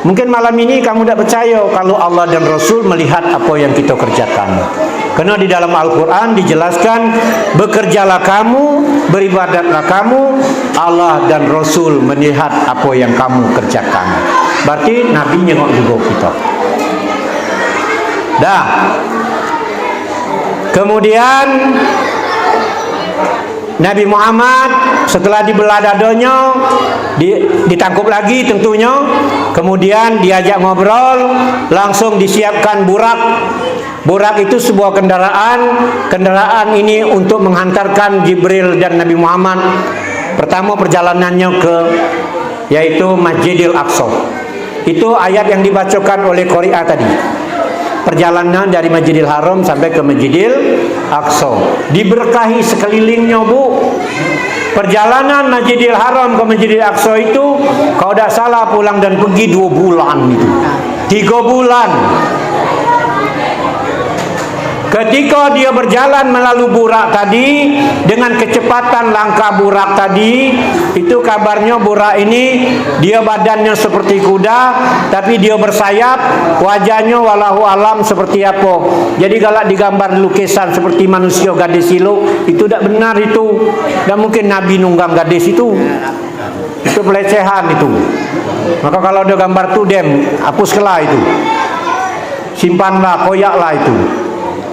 Mungkin malam ini kamu tidak percaya kalau Allah dan Rasul melihat apa yang kita kerjakan. Karena di dalam Al-Quran dijelaskan, bekerjalah kamu, beribadatlah kamu, Allah dan Rasul melihat apa yang kamu kerjakan. Berarti Nabi nyengok juga kita. Dah. Kemudian Nabi Muhammad setelah dibelah dadanya, ditangkap lagi tentunya, kemudian diajak ngobrol, langsung disiapkan burak. Burak itu sebuah kendaraan ini untuk menghantarkan Jibril dan Nabi Muhammad. Pertama perjalanannya yaitu Masjidil Aqsa. Itu ayat yang dibacakan oleh Qari'ah tadi. Perjalanan dari Masjidil Haram sampai ke Masjidil Aqsa, diberkahi sekelilingnya bu. Perjalanan Masjidil Haram ke Masjidil Aqsa itu, kalau tidak salah pulang dan pergi 2 bulan itu, 3 bulan. Ketika dia berjalan melalui burak tadi, dengan kecepatan langkah burak tadi, itu kabarnya burak ini dia badannya seperti kuda, tapi dia bersayap, wajahnya walahu alam seperti apa. Jadi kalau digambar lukisan seperti manusia gadis siluk, itu tidak benar itu. Dan mungkin Nabi nunggang gadis itu pelecehan itu. Maka kalau ada gambar tu dem, hapuslah itu, simpanlah, koyaklah itu.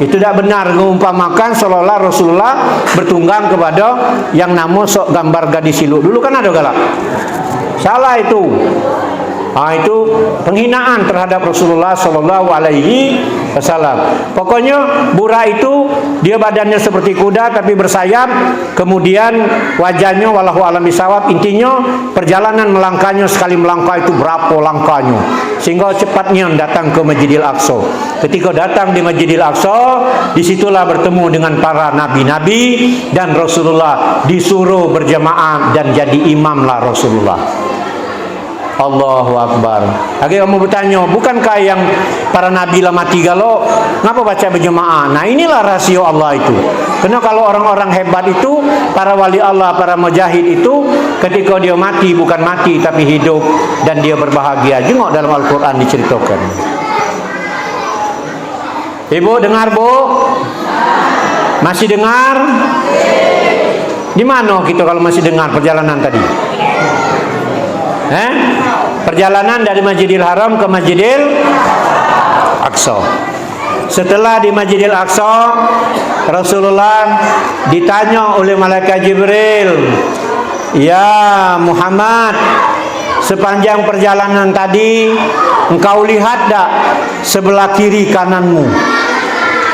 Itu tidak benar, mengumpamakan seolah-olah Rasulullah bertunggang kepada yang nama sok gambar gadis siluk. Dulu kan ada galak. Salah itu. Itu penghinaan terhadap Rasulullah Sallallahu Alaihi Wasallam. Pokoknya burak itu dia badannya seperti kuda tapi bersayap, kemudian wajahnya walahu alam bisawab. Intinya perjalanan melangkahnya, sekali melangkah itu berapa langkahnya, sehingga cepatnya datang ke Masjidil Aqsa. Ketika datang di Masjidil Aqsa, disitulah bertemu dengan para nabi-nabi, dan Rasulullah disuruh berjamaah dan jadi imamlah Rasulullah. Allahu Akbar. Lagi kamu bertanya, bukankah yang para nabi lah mati galau, ngapa baca berjemaah? Nah inilah rasio Allah itu. Karena kalau orang-orang hebat itu, para wali Allah, para mujahid itu, ketika dia mati bukan mati tapi hidup dan dia berbahagia. Jengok dalam Al-Quran diceritakan. Ibu dengar bu? Masih dengar? Di mana kita kalau masih dengar perjalanan tadi? Perjalanan dari Masjidil Haram ke Masjidil Aqsa. Setelah di Masjidil Aqsa, Rasulullah ditanya oleh malaikat Jibril, "Ya Muhammad, sepanjang perjalanan tadi engkau lihat tak sebelah kiri kananmu?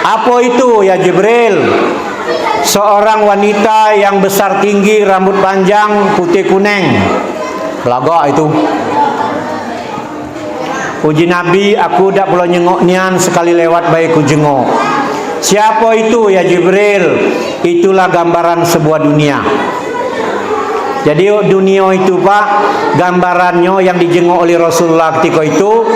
Apa itu ya Jibril?" "Seorang wanita yang besar tinggi, rambut panjang, putih kuning." Lagak itu. Uji Nabi, aku dak perlu nyengok nian, sekali lewat baik ku jengok. Siapa itu ya Jibril? Itulah gambaran sebuah dunia. Jadi dunia itu pak, gambarannya yang dijengok oleh Rasulullah ketika itu,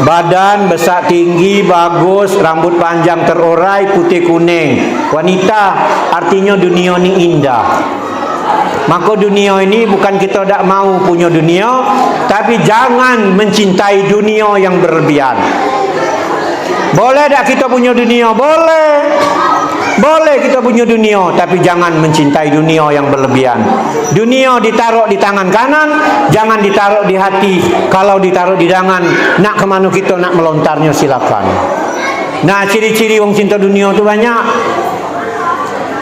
badan besar tinggi, bagus, rambut panjang terurai, putih kuning. Wanita, artinya dunia ini indah. Maka dunia ini bukan kita tidak mau punya dunia, tapi jangan mencintai dunia yang berlebihan. Boleh tak kita punya dunia? Boleh. Boleh kita punya dunia, tapi jangan mencintai dunia yang berlebihan. Dunia ditaruh di tangan kanan, jangan ditaruh di hati. Kalau ditaruh di tangan, nak kemana kita nak melontarnya silakan. Nah, ciri-ciri wong cinta dunia tu banyak.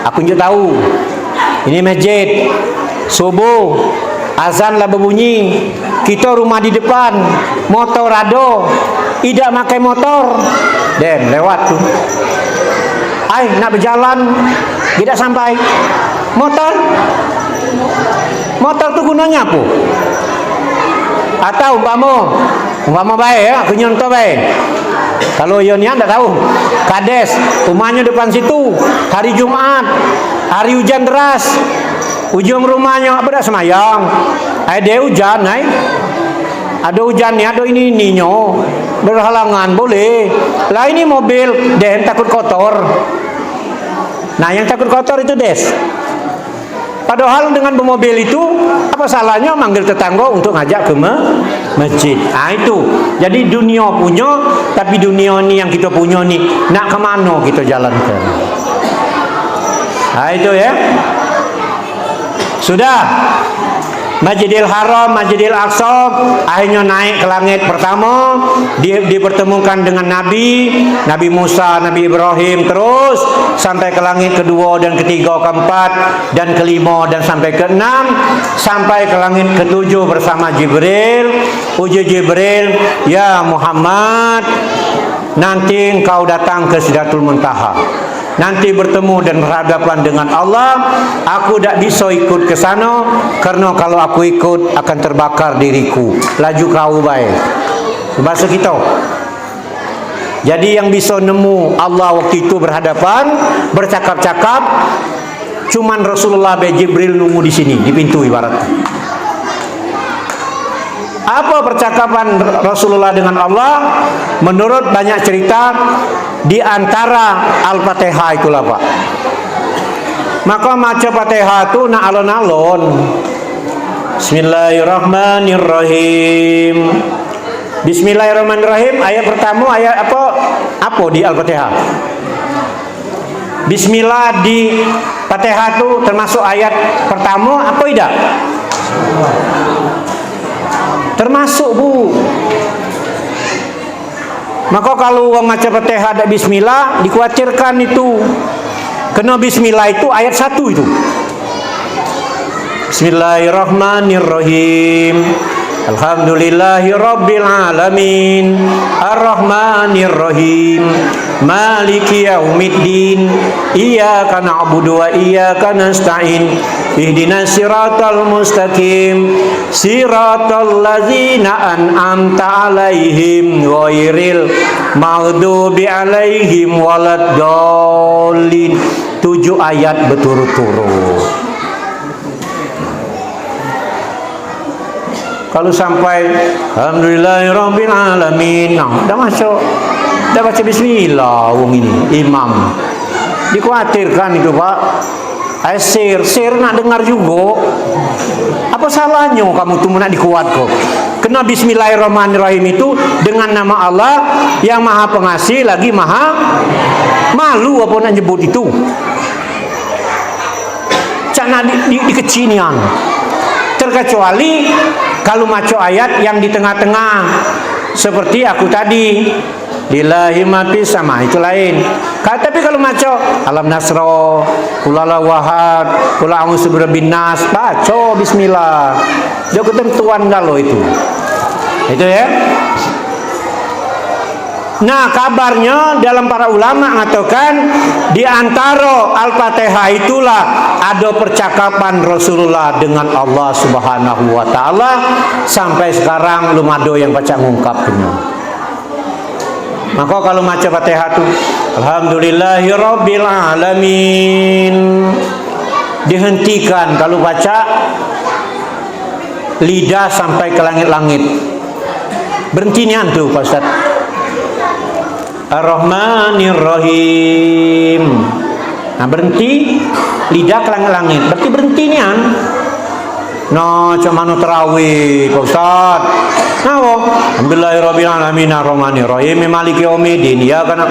Aku juga tahu. Ini masjid, subuh, azan lah berbunyi, kita rumah di depan, motor rado, tidak pakai motor, dan lewat tu. Nak berjalan tidak sampai motor tu gunanya apa? Atau umpama baik ya, aku nyontoh baik. Kalau Yonia tak tahu, kades rumahnya depan situ, hari Jumat, hari hujan deras, ujung rumahnya apa dah semayang, ada hujan, ada hujan ni, ada ininya berhalangan boleh. Lah ini mobil, dan takut kotor. Nah, yang takut kotor itu des. Padahal dengan bermobil itu apa salahnya manggil tetangga untuk ngajak ke masjid. Itu. Jadi dunia punya, tapi dunia ni yang kita punya ni nak ke mana kita jalankan. Itu ya. Sudah. Masjidil Haram, Masjidil Aqsa akhirnya naik ke langit pertama, dipertemukan dengan Nabi Musa, Nabi Ibrahim, terus sampai ke langit kedua dan ketiga, keempat dan kelima dan sampai keenam, sampai ke langit ketujuh bersama Jibril. Uji Jibril, ya Muhammad, nanti engkau datang ke Sidratul Muntaha, nanti bertemu dan berhadapan dengan Allah. Aku tak bisa ikut ke sana, karena kalau aku ikut akan terbakar diriku. Laju kau baik. Bahasa kita. Jadi yang bisa nemu Allah waktu itu berhadapan, bercakap-cakap, cuman Rasulullah bin Jibril nunggu di sini, di pintu ibarat. Apa percakapan Rasulullah dengan Allah? Menurut banyak cerita, di antara Al-Fatihah itulah Pak. Maka maca Fatihah itu nak alon-alon. Bismillahirrahmanirrahim. Bismillahirrahmanirrahim. Ayat pertama ayat apa? Apa di Al-Fatihah? Bismillah di Fatihah itu termasuk ayat pertama apa tidak? Termasuk Bu. Maka kalau orang maca Fatihah ada bismillah, dikhawatirkan itu. Kena bismillah itu ayat 1 itu. Bismillahirrahmanirrahim. Alhamdulillahirabbil alamin. Arrahmanirrahim. Maliki yaumiddin. Iyyaka na'budu wa iyyaka nasta'in. Ihdinas siratal mustaqim. Siratal ladzina an'amta 'alaihim ghairil maghdubi 'alaihim waladdallin. 7 ayat berturut-turut. Kalau sampai alhamdulillahirabbil alamin, dah masuk. Dah baca bismillah wong ini imam. Dikhawatirkan itu Pak. Sir nak dengar juga. Apa salahnya kamu tuh nak dikuat kok? Kena bismillahirrahmanirrahim itu dengan nama Allah yang Maha Pengasih lagi Maha Malu apa nak nyebut itu. Cana di kecinian. Terkecuali kalau maco ayat yang di tengah-tengah seperti aku tadi lillahi ma fis sama, itu lain. Tapi kalau maco alam nasro, kulala wahad, kula a'udzu birabbin nas, baca bismillah. Dia ketentuan kalau itu ya. Nah, kabarnya dalam para ulama mengatakan di antara Al-Fatihah itulah ada percakapan Rasulullah dengan Allah Subhanahu wa taala, sampai sekarang belum ada yang baca ngungkapnya. Maka kalau baca Fatihah itu alhamdulillahirabbil alamin, dihentikan kalau baca lidah sampai ke langit-langit. Berhenti nian tuh Pak Ustaz. Ar-Rahmanir-Rahim. Nah, berhenti lidah ke langit-langit. Berarti berhenti nian. No, cuma nu terawih Pak Ustaz. Nah, alhamdulillahirabbil alamin arrahmanirrahim maliki yaumiddin. Ya kan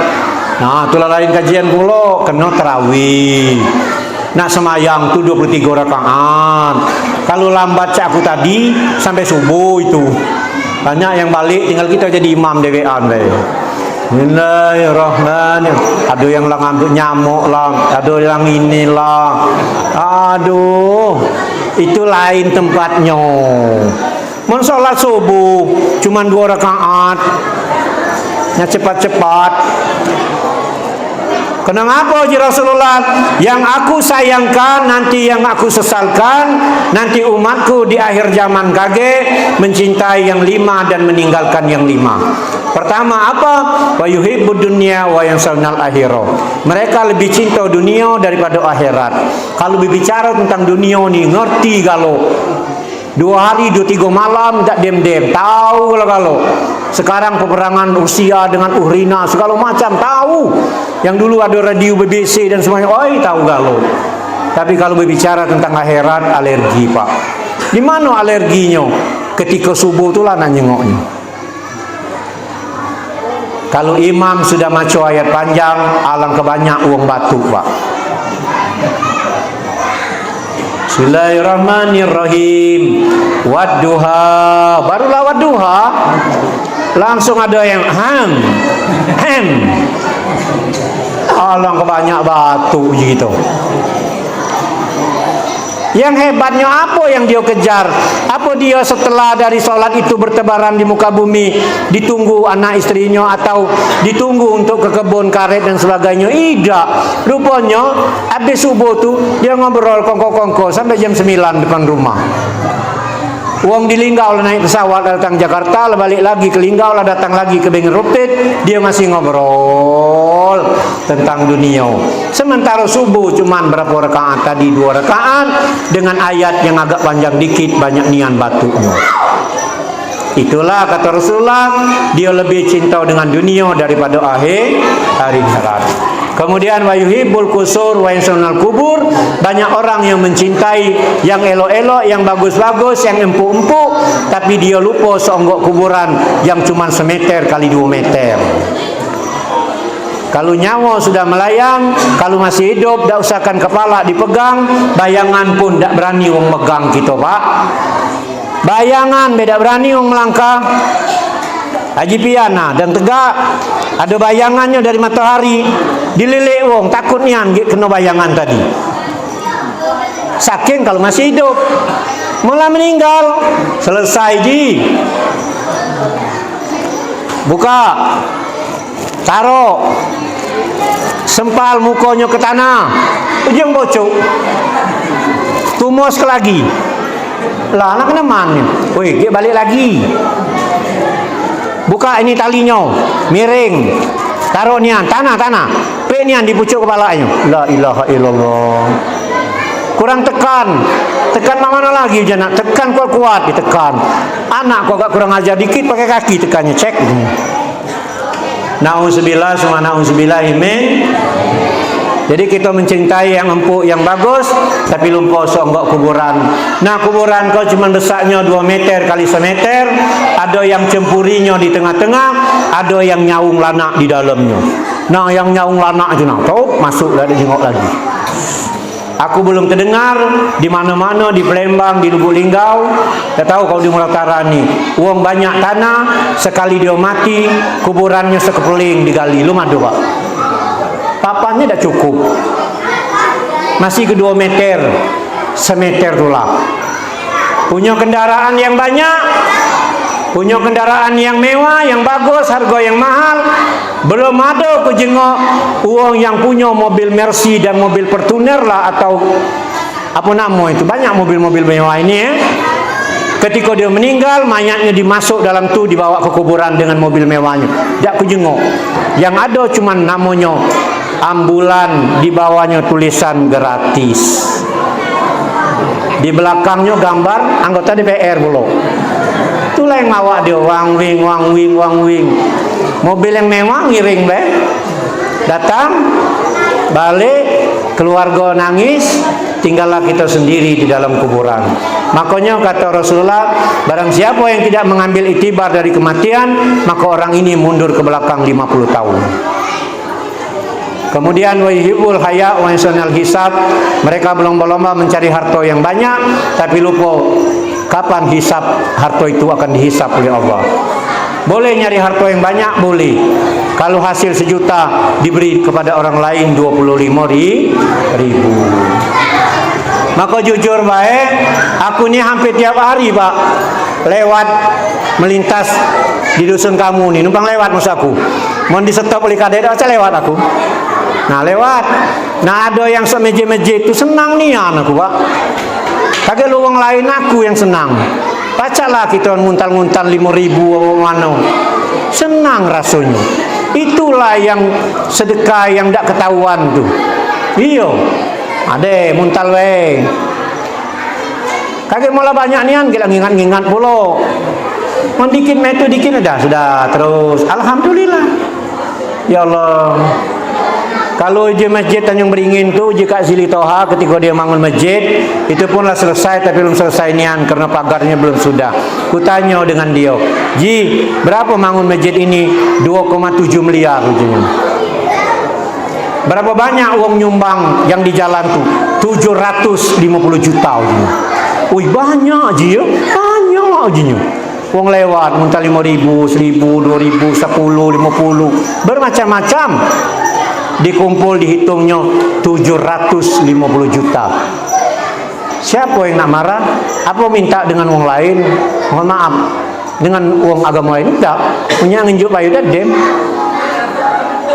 Nah, itulah lain kajian pula, kena tarawih. Nak semayang tu 23 rakaat. Kalau lambat cak aku tadi sampai subuh itu. Banyak yang balik, tinggal kita jadi imam dewean deh. Bismillahirrahmanirrahim. Ada yang lang ambil nyamuk lah, ada yang inilah. Aduh, itu lain tempatnya. Mun sholat subuh cuman 2 rakaat. Ya cepat-cepat. Kenapa ji Rasulullah? Yang aku sayangkan, nanti yang aku sesalkan, nanti umatku di akhir zaman kaget mencintai yang 5 dan meninggalkan yang 5. Pertama apa? Wa yuhibbud dunya wa yansawna al-akhirah. Mereka lebih cinta dunia daripada akhirat. Kalau berbicara tentang dunia ni ngerti kalau 2 hari 2-3 malam tak dem-dem, tahu kalau sekarang peperangan Rusia dengan Ukraina segala macam tahu. Yang dulu ada radio BBC dan semuanya, oi tahu kalau. Tapi kalau berbicara tentang akhirat, alergi pak. Di mana alerginya? Ketika subuh itulah nak nyengoknya. Kalau imam sudah maco ayat panjang, alangkah banyak uang batu pak. Bismillahirrahmanirrahim. Wadduha. Barulah wadduha. Langsung ada yang ham. Alangkah banyak batu gitu. Yang hebatnya apa yang dia kejar? Apa dia setelah dari sholat itu bertebaran di muka bumi, ditunggu anak istrinya atau ditunggu untuk ke kebun karet dan sebagainya? Tidak. Rupanya habis subuh tu dia ngobrol kongko-kongko sampai jam 9 depan rumah. Uang di Linggau naik pesawat datang Jakarta, balik lagi ke Linggau, datang lagi ke Bengkel Rupit, dia masih ngobrol tentang dunia. Sementara subuh cuman berapa rakaat tadi? 2 rakaat dengan ayat yang agak panjang dikit, banyak nian batunya. Itulah kata Rasulullah, dia lebih cinta dengan dunia daripada akhir hari akhirat. Kemudian wa yuhibbul qusur wa yansawna al-qubur. Banyak orang yang mencintai yang elok-elok, yang bagus-bagus, yang empuk-empuk, tapi dia lupa seonggok kuburan yang cuma 1 meter kali 2 meter. Kalau nyawa sudah melayang, kalau masih hidup, tak usahkan kepala dipegang, bayangan pun tak berani orang megang kita pak. Bayangan beda berani orang melangkah. Haji Piana dan tegak, ada bayangannya dari matahari, dililik wong takut nian kena bayangan tadi. Saking kalau masih hidup, mulai meninggal selesai ji. Buka, taruh, sempal mukanya ke tanah, ujung bocok, tumus ke lagi. Lah anak kena mana? Woi, dia balik lagi. Buka ini talinya, miring, taruh nian, tanah, pe nian di pucuk kepalanya. La ilaha illallah. Kurang tekan mana lagi jana? Tekan kuat, ditekan. Anak kok agak kurang ajar dikit pakai kaki tekannya, cek. Nauzubillah, summa nauzubillah, amin. Jadi kita mencintai yang empuk, yang bagus, tapi lupa seonggok kuburan. Nah kuburan kau cuma besarnya 2 meter kali 1 meter, ada yang cempurinya di tengah-tengah, ada yang nyaung lanak di dalamnya. Nah yang nyaung lanak aja nak, tahu masuk dah jengok lagi. Aku belum terdengar di mana-mana, di Palembang, di Lubuk Linggau. Tak tahu kalau di Muratara ni, uang banyak tanah, sekali dia mati, kuburannya sekepeling digali. Lu madu pak? Papannya dah cukup, masih ke 2 meter, 1 meter tulah. Punya kendaraan yang banyak, punya kendaraan yang mewah, yang bagus, harga yang mahal. Belum ada kejengok uang yang punya mobil Mercy dan mobil Fortuner lah, atau apa nama itu, banyak mobil-mobil mewah ini ya. Ketika dia meninggal, mayatnya dimasuk dalam tu, dibawa ke kuburan dengan mobil mewahnya. Tak kejengok. Yang ada cuma namanya ambulan, di bawahnya tulisan gratis. Di belakangnya gambar anggota DPR pula. Itulah yang bawa dia, wang wing. Mobil yang mewah ngiring be. Datang, balik, keluarga nangis, tinggallah kita sendiri di dalam kuburan. Makanya kata Rasulullah, barang siapa yang tidak mengambil iktibar dari kematian, maka orang ini mundur ke belakang 50 tahun. Kemudian wa yuhibbul haya wa yasunal hisab. Mereka berlomba-lomba mencari harta yang banyak, tapi lupa kapan hisab harta itu akan dihisab oleh Allah. Boleh nyari harta yang banyak, boleh. Kalau hasil 1 juta diberi kepada orang lain 25.000. Maka jujur baik, aku ni hampir tiap hari Pak lewat melintas di dusun kamu ni, numpang lewat masa aku. Mohon di stop oleh kadek, aja lewat aku. Nah lewat. Nah ada yang semeje-meje itu senang nian aku Pak. Kagak luang lain aku yang senang. Bacalah kita nguntal-nguntal 5.000 mana. Senang rasanya. Itulah yang sedekah yang tak ketahuan tu. Iyo. Ade muntal we. Kagak malah banyak nian kita ngingat-ngingat pula. Mendikit metu dikit dah sudah terus. Alhamdulillah. Ya Allah. Kalau di masjid Tanjung Beringin tu jika Zili Toha ketika dia bangun masjid itu punlah selesai tapi belum selesai nian karena pagarnya belum sudah. Kutanya dengan dia, Ji berapa bangun masjid ini? 2,7 miliar ujungnya. Berapa banyak uang nyumbang yang di jalan tu? 750 juta ujungnya. Wih banyak Ji ya, banyak ujungnya. Uang lewat muntah 5.000, 1.000, 2.000, 10, 50 bermacam-macam. Dikumpul dihitungnya 750 juta. Siapa yang nak marah? Apa minta dengan uang lain? Mohon maaf, dengan uang agama lain tidak. Punya ngenjuk bayu dem.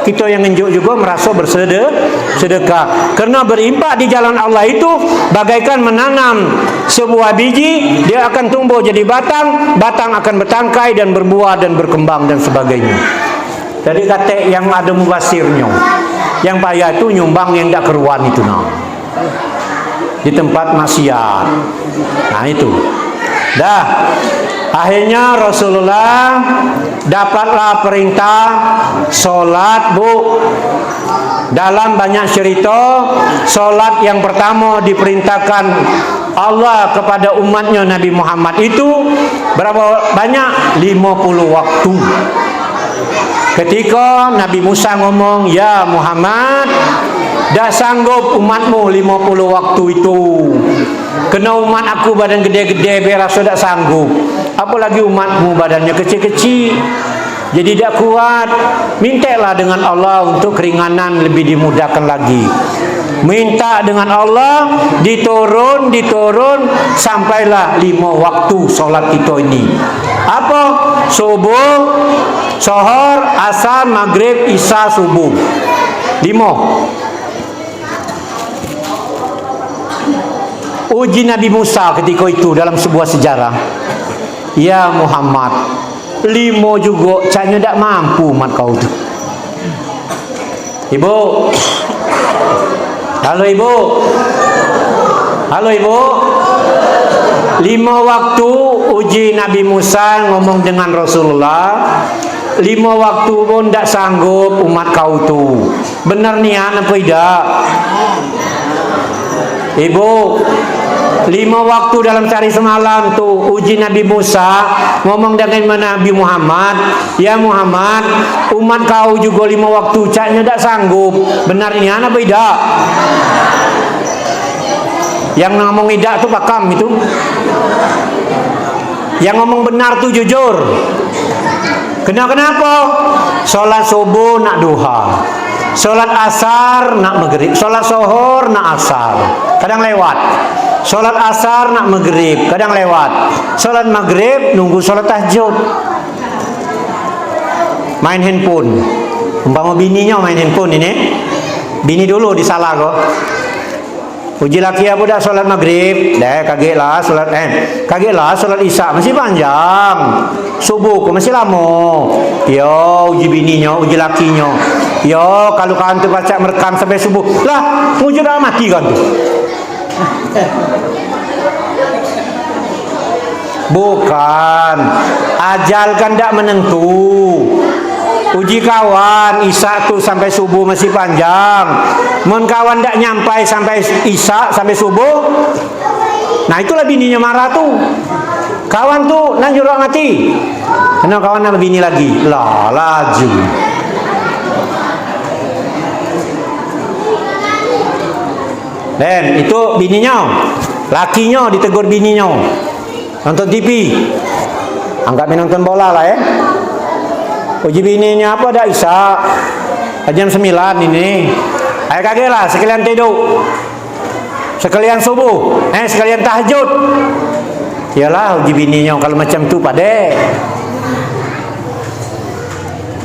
Kita yang ngenjuk juga merasa bersedekah. Karena berinfak di jalan Allah itu bagaikan menanam sebuah biji, dia akan tumbuh jadi batang, batang akan bertangkai dan berbuah dan berkembang dan sebagainya. Jadi kata yang ada mubasirnya, yang payah itu nyumbang yang tak keruan itu di tempat maksiat. Nah itu dah akhirnya Rasulullah dapatlah perintah solat bu. Dalam banyak cerita solat yang pertama diperintahkan Allah kepada umatnya Nabi Muhammad itu berapa banyak? 50 waktu. Ketika Nabi Musa ngomong, ya Muhammad, dah sanggup umatmu 50 waktu itu. Kena umat aku badan gede-gede biar rasa tak sanggup. Apalagi umatmu badannya kecil-kecil, jadi tak kuat. Mintalah dengan Allah untuk keringanan lebih dimudahkan lagi. Minta dengan Allah diturun sampailah 5 waktu solat kita ini. Apa? Subuh, Zuhur, Asar, Maghrib, Isya, Subuh. 5. Uji Nabi Musa ketika itu dalam sebuah sejarah. Ya Muhammad, 5 juga caknya tak mampu mat kau tu. Ibu. Halo ibu. Halo ibu. 5 waktu uji Nabi Musa ngomong dengan Rasulullah. 5 waktu pun tak sanggup umat kau tu. Benar nian apa tidak? Ibu, 5 waktu dalam sehari semalam tu uji Nabi Musa ngomong dengan Nabi Muhammad, ya Muhammad, umat kau juga 5 waktu caknya tak sanggup. Benar nian apa tidak? Yang ngomong tidak tu pakam itu. Yang ngomong benar tu jujur. Kenapa? Solat subuh nak duha, solat asar nak maghrib, solat zuhur nak asar, kadang lewat. Solat asar nak maghrib, kadang lewat. Solat maghrib nunggu solat tahajud. Main handphone. Umpama bininya main handphone ini, bini dulu disalah kok. Uji laki apa dah solat maghrib, dah kagetlah solat isya masih panjang, subuh kok masih lama. Yo uji bininya, uji lakinya. Yo kalau kawan tu baca merekam sampai subuh, lah wujud dah mati kan tu. Bukan, ajal kan tak menentu. Uji kawan isya tu sampai subuh masih panjang. Mon kawan tak nyampai sampai isya sampai subuh. Nah itulah bininya marah tu. Kawan tu nak jurang hati. Kenapa kawan nak bini lagi? Lah laju. Dan itu bininya, lakinya ditegur bininya. Nonton TV, anggap nonton bola lah ya. Uji bininya apa dah Isya jam 9 ini. Ayo kagak lah sekalian tidur, sekalian subuh, sekalian tahajud. Yalah uji bininya kalau macam tu pade.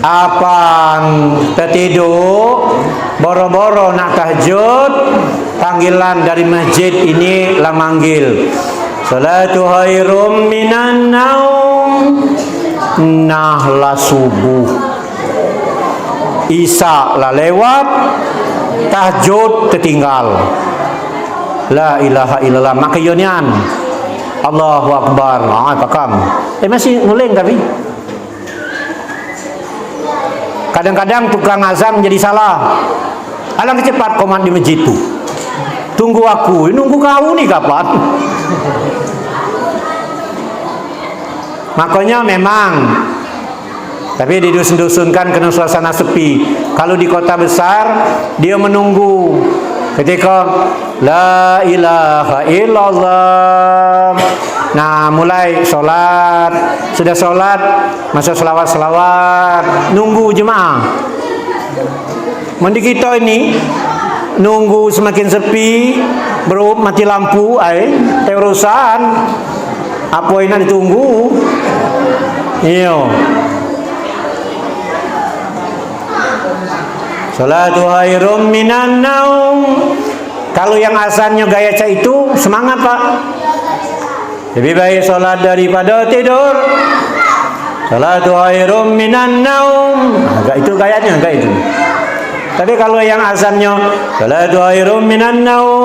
Apang tertidur, boro-boro nak tahajud, panggilan dari masjid ini lah manggil. Salatu khairum minan naum. Nahlah subuh, Isya lah lewat, tahajud tertinggal. La ilaha illallah makayonian. Allahu akbar. Pakam. Masih nguling tapi. Kadang-kadang tukang azan jadi salah. Alangkah cepat komat di masjid tu. Tunggu aku, nunggu kau nih kapan? Makanya memang, tapi di dusun-dusunkan kena suasana sepi. Kalau di kota besar dia menunggu ketika la ilaha illallah. Nah mulai sholat, sudah sholat masa selawat-selawat, nunggu jemaah. Mandi kita ini nunggu semakin sepi, baru mati lampu, terusan. Apa yang ditunggu? Iyo. Salatu khairum minan naum. Kalau yang azannya gaya cak itu semangat pak. Lebih baik solat daripada tidur. Salatu khairum minan naum. Agak itu gayanya, agak itu. Tapi kalau yang azannya salatu khairum minan naum,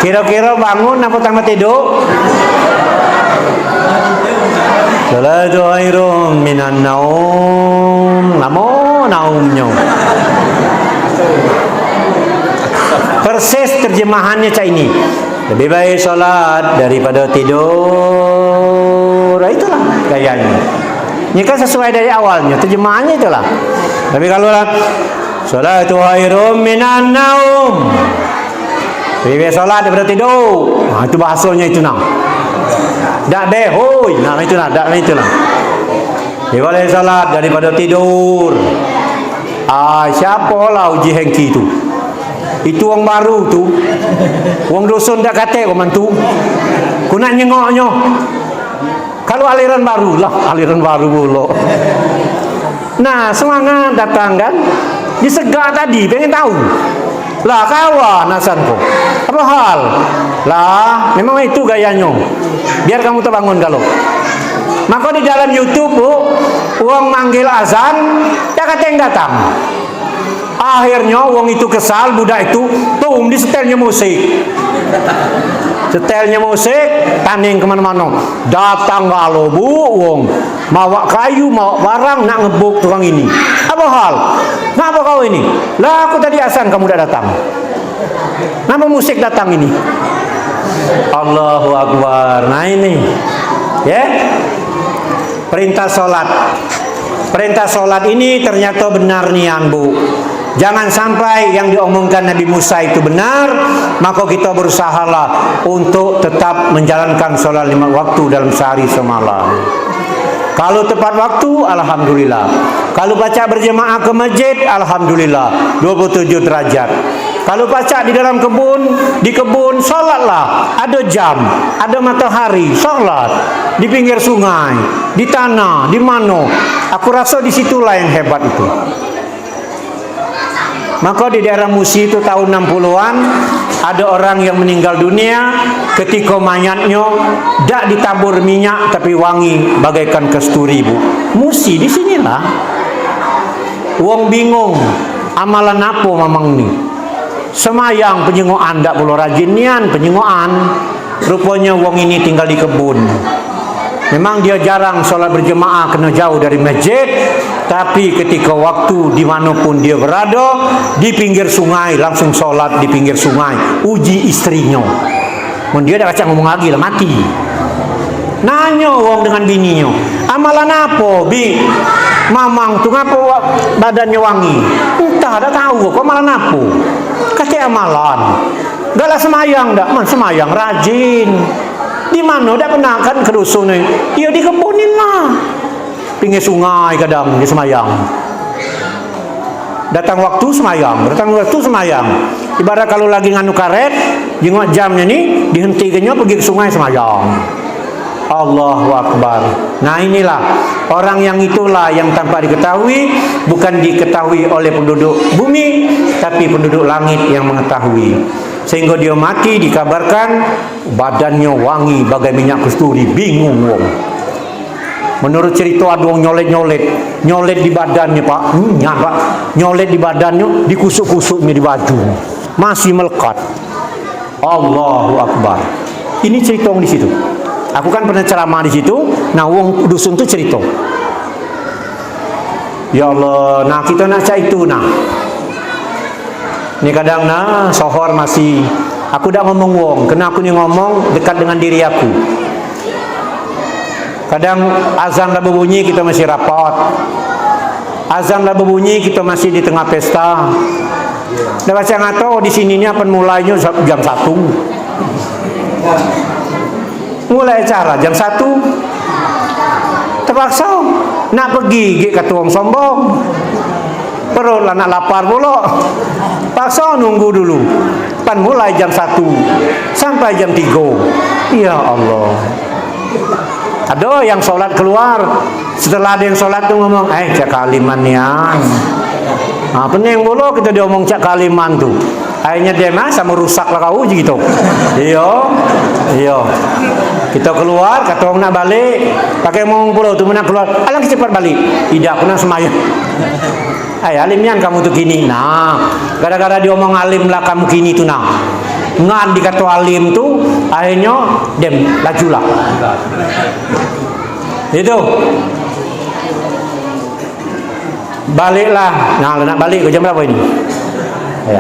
kira-kira bangun apa tambah tidur? Salatu khairum minan naum. Lama naumnya. Persis terjemahannya cak ini. Lebih baik salat daripada tidur. Itulah gayanya. Ini kan sesuai dari awalnya, terjemahannya itulah. Tapi kalau salatu khairum minan naum, lebih baik salat daripada tidur. Itu bahasanya itu nah. Dak behoi. Nah itu nah, dak itu nah. Lebih baik salat daripada tidur. Siapa lah uji hengki itu? Itu orang baru tu. Orang dusun dah kata kau mantu. Kau nak nyengoknya. Kalau aliran baru lah, aliran baru pula. Nah, semangat datang kan? Disegak tadi, pengen tahu. Lah kawan nasan kau. Apa hal? Lah, memang itu gayanya. Biar kamu terbangun kalau. Maka di dalam YouTube, uang manggil azan, dia kata yang datang. Akhirnya wong itu kesal, budak itu tum di setelnya musik. Setelnya musik, tanding kemana-mana. Datang kalau bu wong, mawa kayu, mawa barang, nak ngebuk tukang ini. Apa hal? Kenapa kau ini? Lah aku tadi azan kamu dah datang. Kenapa musik datang ini? Allahu Akbar. Nah ini, ya. Perintah solat. Perintah solat ini ternyata benar nian bu. Jangan sampai yang diomongkan Nabi Musa itu benar, maka kita berusahalah untuk tetap menjalankan sholat 5 waktu dalam sehari semalam. Kalau tepat waktu, alhamdulillah. Kalau baca berjemaah ke masjid, alhamdulillah, 27 derajat. Kalau baca di dalam kebun, di kebun, sholatlah. Ada jam, ada matahari, sholat. Di pinggir sungai, di tanah, di mana. Aku rasa disitulah yang hebat itu. Maka di daerah Musi itu tahun 60-an ada orang yang meninggal dunia ketika mayatnya tak ditabur minyak tapi wangi bagaikan kasturi bu. Musi di sinilah. Wong bingung amalan apa mamang ni. Semayang penyengokan tak perlu rajin nian penyengokan. Rupanya wong ini tinggal di kebun. Memang dia jarang sholat berjemaah kena jauh dari masjid, tapi ketika waktu dimanapun dia berada, di pinggir sungai langsung sholat di pinggir sungai. Uji istrinya. Dia dah kacang ngomong lagi lah mati. Nanya orang dengan bininya, amalan apa bi? Mamang tu ngapa badannya wangi? Entah, dah tahu kok malah napu. Kata amalan. Galah semayang dak, man semayang rajin. Di mana dak pernah kan ke dusun ni? Ya di kebunin lah. Pinggir sungai kadang dia semayang. Datang waktu semayang, Ibarat kalau lagi nganu karet, jengok jamnya ni, dihentikannya pergi ke sungai semayang. Allahu Akbar. Nah inilah orang yang itulah yang tanpa diketahui, bukan diketahui oleh penduduk bumi, tapi penduduk langit yang mengetahui. Sehingga dia mati dikabarkan badannya wangi bagai minyak kasturi. Bingung wong. Menurut cerita ada orang nyolet di badannya pak, pak, nyolet di badannya, dikusuk-kusuknya di baju, masih melekat. Allahu Akbar. Ini cerita di situ. Aku kan pernah ceramah di situ. Nah, wong dusun tu cerita. Ya Allah, nah kita nak cak itu nah. Ni kadang nah sohor masih. Aku dah ngomong wong, kena aku ni ngomong dekat dengan diri aku. Kadang azan dah berbunyi kita masih rapat. Azan dah berbunyi kita masih di tengah pesta. Dah baca ngato di sini ni apa mulainya jam 1. Mulai acara jam 1. Terpaksa nak pergi gig kata orang sombong. Perut lah nak lapar pula. Paksa nunggu dulu. Pan mulai jam 1 sampai jam 3. Ya Allah. Ada yang solat keluar. Setelah ada yang solat tu ngomong, cak kaliman nian. Nah, pening pula kita dia ngomong cak kaliman tu. Akhirnya dia sama rusak lah kau je gitu. Iya. Kita keluar, kata orang nak balik, pakai ngomong pula tu nak keluar. Alang cepat balik. Tidak, aku nak semayang. Alimnya kamu tu kini. Nah, gara-gara dia ngomong alim lah kamu kini tu nah. Ngan dikata alim tu, akhirnya dem lajulah. Itu. Baliklah. Nah, nak balik ke jam berapa ini? Ya.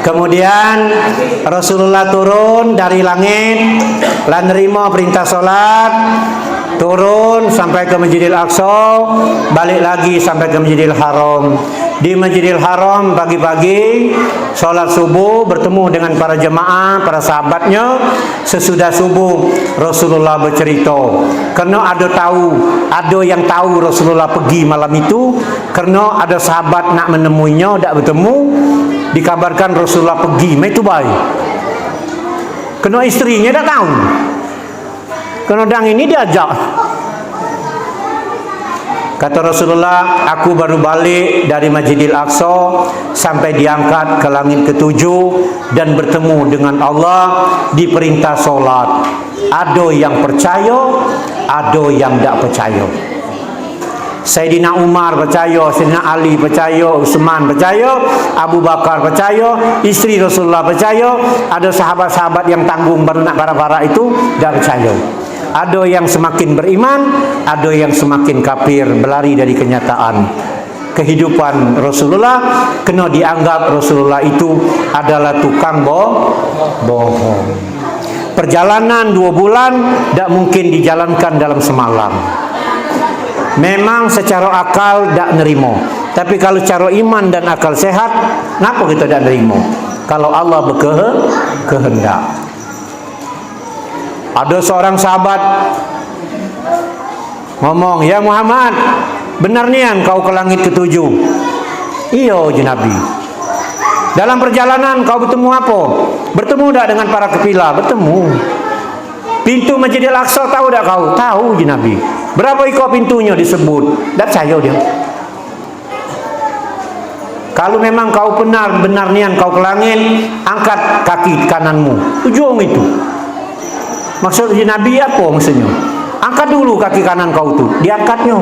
Kemudian Rasulullah turun dari langit, lan nerima perintah solat, turun sampai ke Masjidil Aqsa, balik lagi sampai ke Masjidil Haram. Di Masjidil Haram pagi-pagi solat subuh, bertemu dengan para jemaah, para sahabatnya. Sesudah subuh Rasulullah bercerita, karena ada yang tahu Rasulullah pergi malam itu, karena ada sahabat nak menemuinya, tak bertemu. Dikabarkan Rasulullah pergi, itu baik. Kena istrinya tak tahu. Kena dang ini diajak. Kata Rasulullah, aku baru balik dari Masjidil Aqsa sampai diangkat ke langit ke-7 dan bertemu dengan Allah diperintah solat. Ada yang percaya, ada yang tak percaya. Sayyidina Umar percaya, Sayyidina Ali percaya, Utsman percaya, Abu Bakar percaya, isteri Rasulullah percaya, ada sahabat-sahabat yang tanggung baru nak bara-bara itu tak percaya. Ada yang semakin beriman, ada yang semakin kafir, berlari dari kenyataan. Kehidupan Rasulullah kena dianggap Rasulullah itu adalah tukang bohong. Perjalanan 2 bulan tak mungkin dijalankan dalam semalam. Memang secara akal tak nerimo, tapi kalau cara iman dan akal sehat, kenapa kita tak nerimo? Kalau Allah berkehendak. Ada seorang sahabat ngomong, ya Muhammad, benar nian kau ke langit ke-7? Iya je Nabi. Dalam perjalanan kau bertemu apa? Bertemu tak dengan para kafilah? Bertemu. Pintu Masjidil Aqsa tahu tak kau? Tahu je Nabi. Berapa ikut pintunya disebut? Tak percaya dia. Kalau memang kau benar nian kau ke langit, angkat kaki kananmu. Ujung itu. Maksudnya Nabi apa maksudnya? Angkat dulu kaki kanan kau tu. Diangkatnya.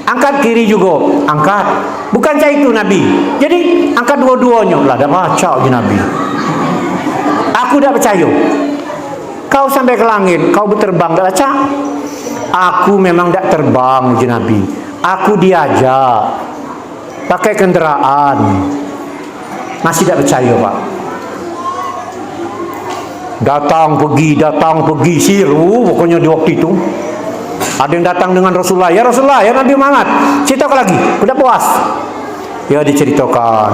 Angkat kiri juga. Angkat. Bukan cah itu Nabi. Jadi angkat dua-duanya. Lah dah baca je Nabi. Aku tak percaya. Kau sampai ke langit, kau berterbang tak baca? Aku memang tak terbang je Nabi. Aku diajak pakai kenderaan. Masih tak percaya Pak. Datang pergi siru pokoknya di waktu itu. Ada yang datang dengan Rasulullah, ya Rasulullah, ya Nabi Muhammad, ceritakan lagi, udah puas. Ya diceritakan.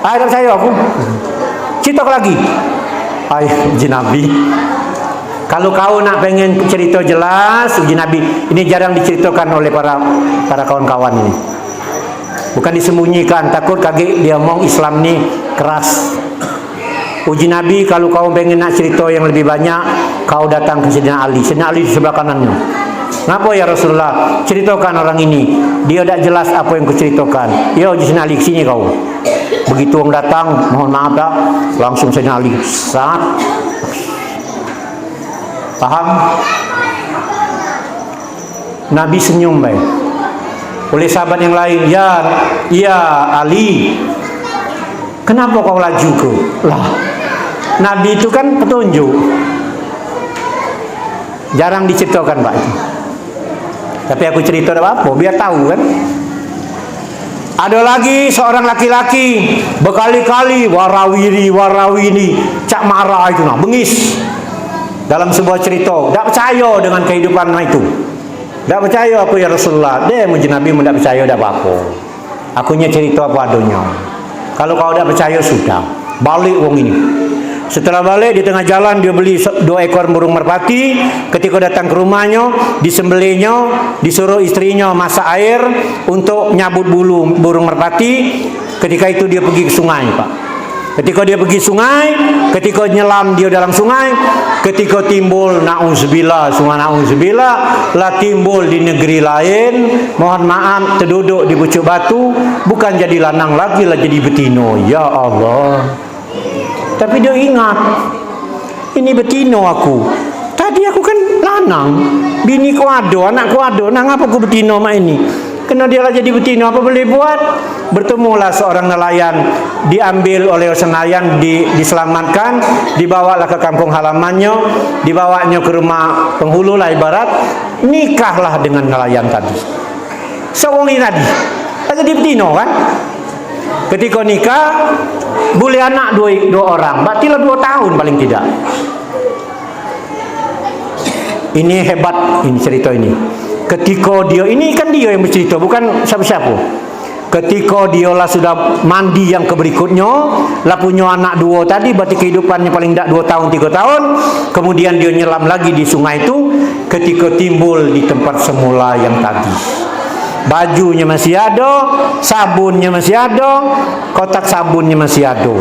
Tak percaya aku. Ceritakan lagi. Uji Nabi. Kalau kau nak pengen cerita jelas, uji Nabi ini jarang diceritakan oleh para kawan-kawan ini. Bukan disembunyikan, takut kaget dia ngomong Islam ni keras. Uji Nabi, kalau kau pengen nak cerita yang lebih banyak, kau datang ke Sayyidina Ali. Sayyidina Ali di sebelah kanannya. Ngapa ya Rasulullah? Ceritakan orang ini. Dia tak jelas apa yang kuceritakan. Ya Sayyidina Ali, sini kau. Begitu orang datang, mohon maaf tak, langsung Sayyidina Ali saat. Paham? Nabi senyum baik. Oleh sahabat yang lain, ya Ali, kenapa kau laju ke? Lah, Nabi itu kan petunjuk. Jarang diceritakan Pak. Tapi aku cerita apa? Biar tahu kan. Ada lagi seorang laki-laki berkali-kali warawini, cak marah itu bengis. Dalam sebuah cerita, tak percaya dengan kehidupan itu. Tak percaya aku ya Rasulullah. Dia muji Nabi tak percaya tak apa-apa. Akunya cerita apa adanya. Kalau kau tak percaya sudah. Balik wong ini. Setelah balik di tengah jalan dia beli 2 ekor burung merpati. Ketika datang ke rumahnya, disembelihnya, disuruh istrinya masak air untuk nyabut bulu burung merpati. Ketika itu dia pergi ke sungai, Pak. Ketika dia pergi sungai, ketika nyelam dia dalam sungai, ketika timbul na'udzubillah, sungai na'udzubillah lah timbul di negeri lain, mohon maaf terduduk di pucuk batu, bukan jadi lanang lagi lah jadi betino. Ya Allah. Tapi dia ingat, ini betino aku. Tadi aku kan lanang, bini ku ada, anak ku ada, nah ngapa ku betino mak ini? Kena dia lah jadi betino, apa boleh buat? Bertemulah seorang nelayan, diambil oleh nelayan, diselamatkan, dibawalah ke kampung halamannya, dibawanya ke rumah penghulu lah ibarat, nikahlah dengan nelayan tadi. Seorang tadi, jadi betino kan? Ketika nikah, boleh anak dua orang, berarti lah 2 tahun paling tidak. Ini hebat, ini cerita ini. Ketika dia, ini kan dia yang bercerita, bukan siapa-siapa. Ketika dia lah sudah mandi yang keberikutnya, lah punya anak 2 tadi, berarti kehidupannya paling tidak 2 tahun, 3 tahun. Kemudian dia nyelam lagi di sungai itu, ketika timbul di tempat semula yang tadi. Bajunya masih ada, sabunnya masih ada, kotak sabunnya masih ada.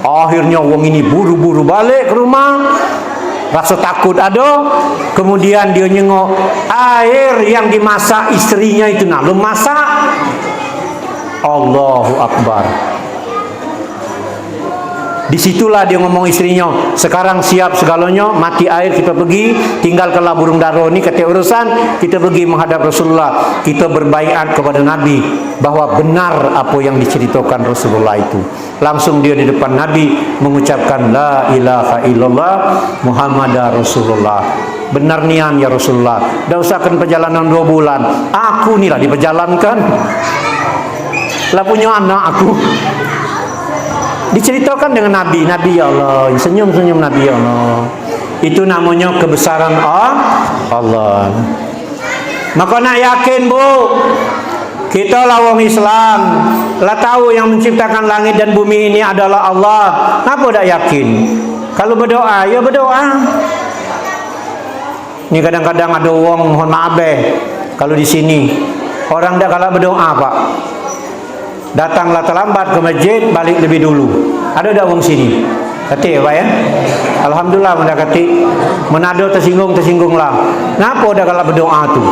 Akhirnya wong ini buru-buru balik ke rumah. Rasa takut ada. Kemudian dia nyengok air yang dimasak istrinya itu belum masak. Allahu Akbar. Disitulah dia ngomong istrinya, sekarang siap segalanya, mati air kita pergi, tinggalkanlah burung daro ni, kata urusan, kita pergi menghadap Rasulullah, kita berbaiat kepada Nabi bahwa benar apa yang diceritakan Rasulullah itu. Langsung dia di depan Nabi mengucapkan la ilaha illallah Muhammadar Rasulullah. Benar nian ya Rasulullah, dah usahkan perjalanan 2 bulan, aku ni lah diperjalankan, lah punya anak aku. Diceritakan dengan Nabi, Nabi ya Allah, senyum-senyum Nabi ya Allah. Itu namanya kebesaran Allah. Maka nak yakin Bu, kita lah orang Islam, lah tahu yang menciptakan langit dan bumi ini adalah Allah. Kenapa tak yakin? Kalau berdoa, ya berdoa. Ini kadang-kadang ada orang, mohon maaf kalau di sini orang tak kalah berdoa Pak. Datanglah terlambat ke masjid, balik lebih dulu. Ada tak orang sini? Kata Pak ya? Alhamdulillah mudah kata. Manado tersinggung-tersinggung lah. Kenapa dah galak berdoa tu?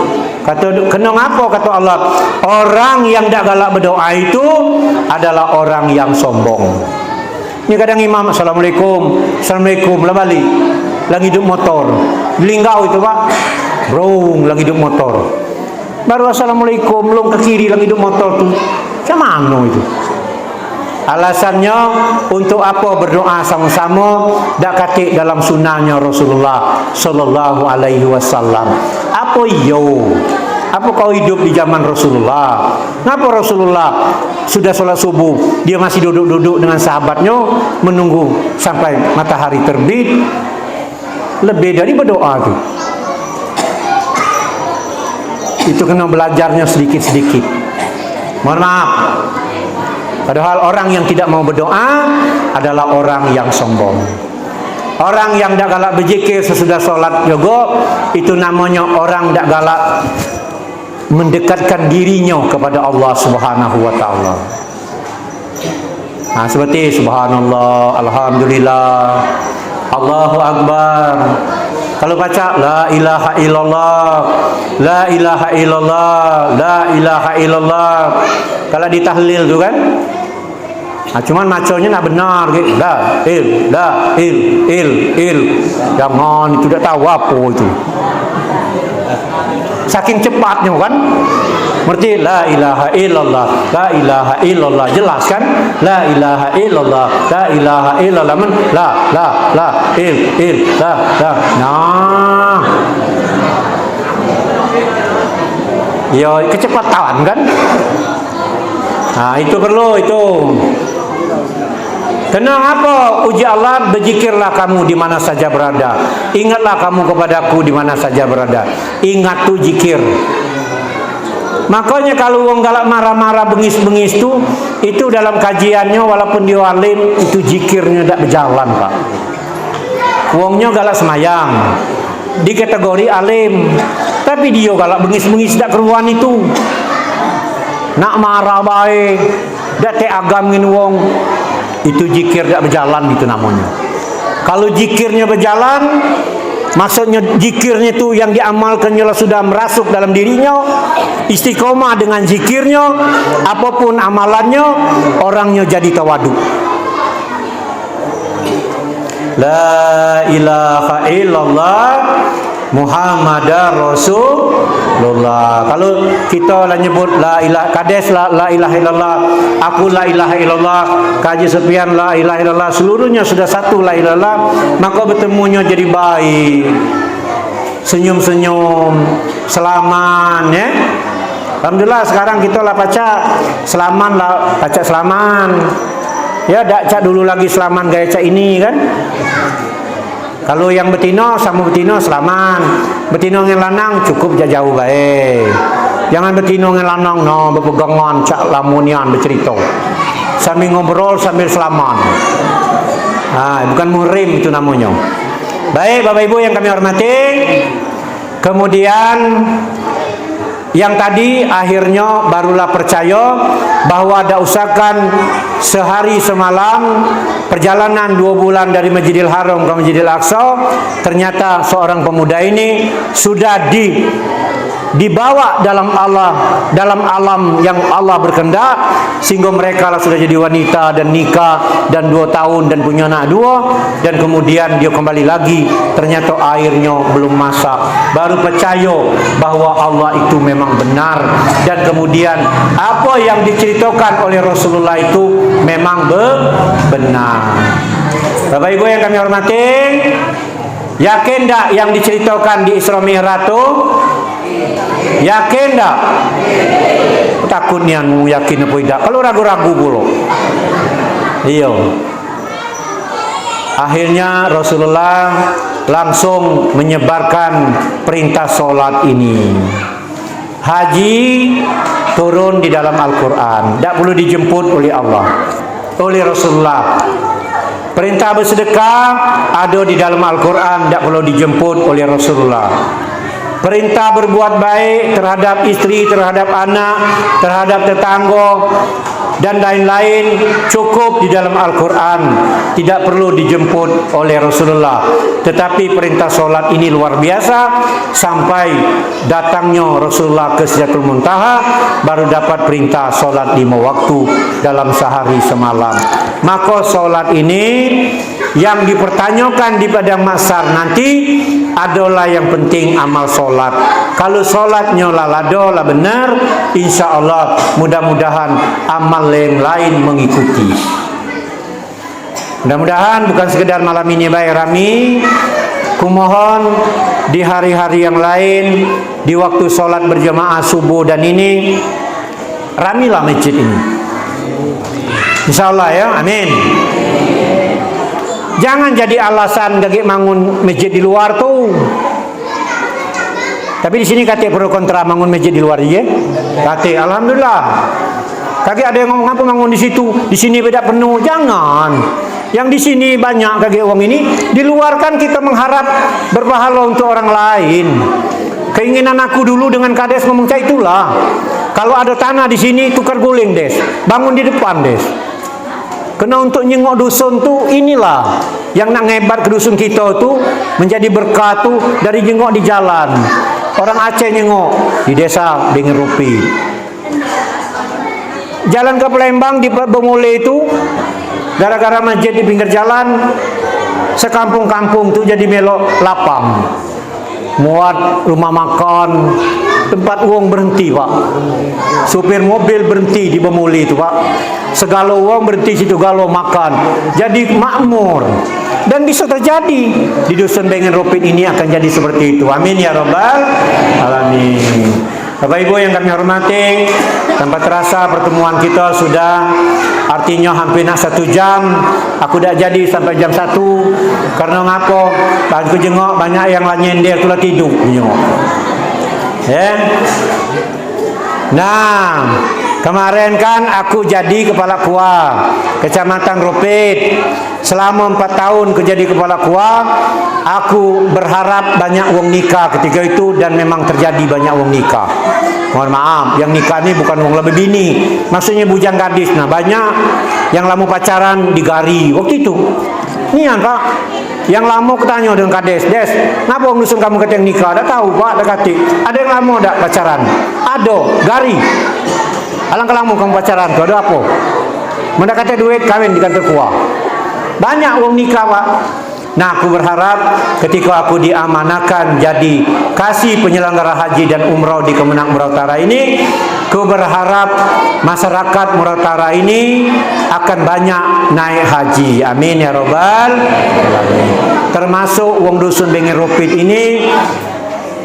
Kata kena ngapa kata Allah? Orang yang tak galak berdoa itu adalah orang yang sombong. Ini kadang imam Assalamualaikum, Assalamualaikum lah balik. Lagi hidup motor. Linggau itu Pak. Brong lagi hidup motor. Baru Assalamualaikum, belum ke kiri lagi hidup motor tu. Macam mana itu? Alasannya untuk apa berdoa sama-sama dak katik dalam sunnahnya Rasulullah sallallahu alaihi wasallam. Apa iyo? Apa kau hidup di zaman Rasulullah? Kenapa Rasulullah sudah sholat subuh dia masih duduk-duduk dengan sahabatnya menunggu sampai matahari terbit? Lebih dari berdoa tu. itu kena belajarnya sedikit-sedikit. Mohon maaf. Padahal orang yang tidak mau berdoa adalah orang yang sombong. Orang yang tidak galak berzikir sesudah sholat juga, itu namanya orang tidak galak mendekatkan dirinya kepada Allah Subhanahu wa taala. Nah, seperti subhanallah, alhamdulillah, Allahu akbar. Kalau baca la ilaha illallah, la ilaha illallah, la ilaha illallah. Kalau ditahlil tu kan, nah, cuman macamnya nak benar gitu. La il. Jangan, itu tak tahu apa itu. Saking cepatnya kan. Berarti la ilaha illallah, la ilaha illallah, jelas kan? La ilaha illallah, la ilaha illallah, men la il la. Nah. Ya, kecepatan kan? Nah, itu perlu itu. Kenapa uji Allah? Berzikirlah kamu di mana saja berada. Ingatlah kamu kepadaku di mana saja berada. Ingat tu zikir. Makanya kalau orang galak marah-marah bengis-bengis itu dalam kajiannya walaupun dia alim itu zikirnya tidak berjalan, Pak. Wongnya galak semayang di kategori alim, tapi dia galak bengis-bengis tidak keruan itu. Nak marah baik, dak te agamin wong, itu zikir tidak berjalan itu namanya. Kalau zikirnya berjalan, maksudnya zikirnya itu yang diamalkan sudah merasuk dalam dirinya, istiqomah dengan zikirnya, apapun amalannya, orangnya jadi tawadu. La ilaha illallah Muhammadar Rasulullah. Kalau kita lah nyebut la ilaha kades la ilaha illallah, aku la ilaha illallah, Kaji Sepian la ilaha illallah, seluruhnya sudah satu la ilaha illallah, maka bertemunya jadi baik. Senyum-senyum, selaman ya. Alhamdulillah sekarang kita lah baca selaman lah, baca selaman. Ya, dak cak dulu lagi selaman gaya cak ini kan. Kalau yang betino sama betino selaman, betino yang lanang cukup jauh baik. Jangan betino yang lanang no berpegangan cak lamunian bercerita. Sambil ngobrol sambil selaman. Ah, bukan murim itu namanya. Baik Bapak Ibu yang kami hormati. Kemudian yang tadi akhirnya barulah percaya bahwa ada usahakan sehari semalam perjalanan 2 bulan dari Masjidil Haram ke Masjidil Aqsa. Ternyata seorang pemuda ini sudah dibawa dalam alam yang Allah berkehendak, sehingga mereka lah sudah jadi wanita dan nikah dan 2 tahun dan punya anak 2, dan kemudian dia kembali lagi ternyata airnya belum masak, baru percaya bahwa Allah itu memang benar, dan kemudian apa yang diceritakan oleh Rasulullah itu memang benar. Bapak Ibu yang kami hormati, yakin tak yang diceritakan di Isra Mi'raj itu? Yakin tak? Takutnya yakin apa tidak? Kalau ragu-ragu pula. Iya. Akhirnya Rasulullah langsung menyebarkan perintah solat ini. Haji turun di dalam Al-Quran, tidak perlu dijemput oleh Allah, oleh Rasulullah. Perintah bersedekah ada di dalam Al-Quran, tidak perlu dijemput oleh Rasulullah. Perintah berbuat baik terhadap istri, terhadap anak, terhadap tetangga dan lain-lain cukup di dalam Al-Quran, tidak perlu dijemput oleh Rasulullah. Tetapi perintah solat ini luar biasa, sampai datangnya Rasulullah ke Sidratul Muntaha baru dapat perintah solat 5 waktu dalam sehari semalam. Maka solat ini yang dipertanyakan di padang mahsyar nanti adalah yang penting amal solat. Kalau solatnya lalado lah benar, insya Allah mudah-mudahan amal yang lain mengikuti. Mudah-mudahan bukan sekedar malam ini baik Rami, kumohon di hari-hari yang lain, di waktu solat berjamaah subuh dan ini, ramilah masjid ini, insya Allah ya, amin. Jangan jadi alasan gagik bangun masjid di luar tuh. Tapi di sini kata pro kontra bangun masjid di luar ya. Kata alhamdulillah. Kaki ada yang ngomong apa bangun di situ, di sini beda penuh. Jangan. Yang di sini banyak kaki uang ini, di luar kan kita mengharap berpahala untuk orang lain. Keinginan aku dulu dengan kades ngomong saya itulah. Kalau ada tanah di sini tukar guling des, bangun di depan des. Kena untuk nyengok dusun tu inilah yang nak ngebat ke dusun kita tu menjadi berkah tu dari nyengok di jalan. Orang Aceh nyengok di desa dengan rupi. Jalan ke Palembang di Bemule itu gara-gara masjid di pinggir jalan, sekampung-kampung tu jadi melok lapang. Muat rumah makan, tempat uang berhenti pak, supir mobil berhenti di Bemuli itu pak, segala uang berhenti situ galau makan, jadi makmur dan bisa terjadi di dusun Bengen Ropit ini akan jadi seperti itu. Amin ya rabbal alamin. Bapak Ibu yang kami hormati, tanpa terasa pertemuan kita sudah artinya hampir 1 jam. Aku dah jadi sampai jam 1 karena ngapo? Aku jengok banyak yang nyender tu lah tidur jengok. Ya. Nah, kemarin kan aku jadi kepala KUA Kecamatan Ropit. Selama 4 tahun aku jadi kepala KUA, aku berharap banyak uang nikah ketika itu dan memang terjadi banyak uang nikah. Mohon maaf, yang nikah ini bukan uang lebih bini, maksudnya bujang gadis. Nah, banyak yang lama pacaran digari waktu itu. Nian pak, yang lama ketanya dengan kades, des, kenapa uang dusun kamu kata yang nikah? Dah tahu pak, dah kata. Ada yang lama dah pacaran? Ada, gari. Alangkah lama kamu pacaran tu, ada apa? Mendekati duit kawin di kantor KUA. Banyak uang nikah pak. Nah, aku berharap ketika aku diamanakan jadi kasih penyelenggara haji dan umrah di Kemenang Murau Utara ini, aku berharap masyarakat Murau Utara ini akan banyak naik haji. Amin ya robbal alamin. Termasuk uang dusun Bengen Ropit ini,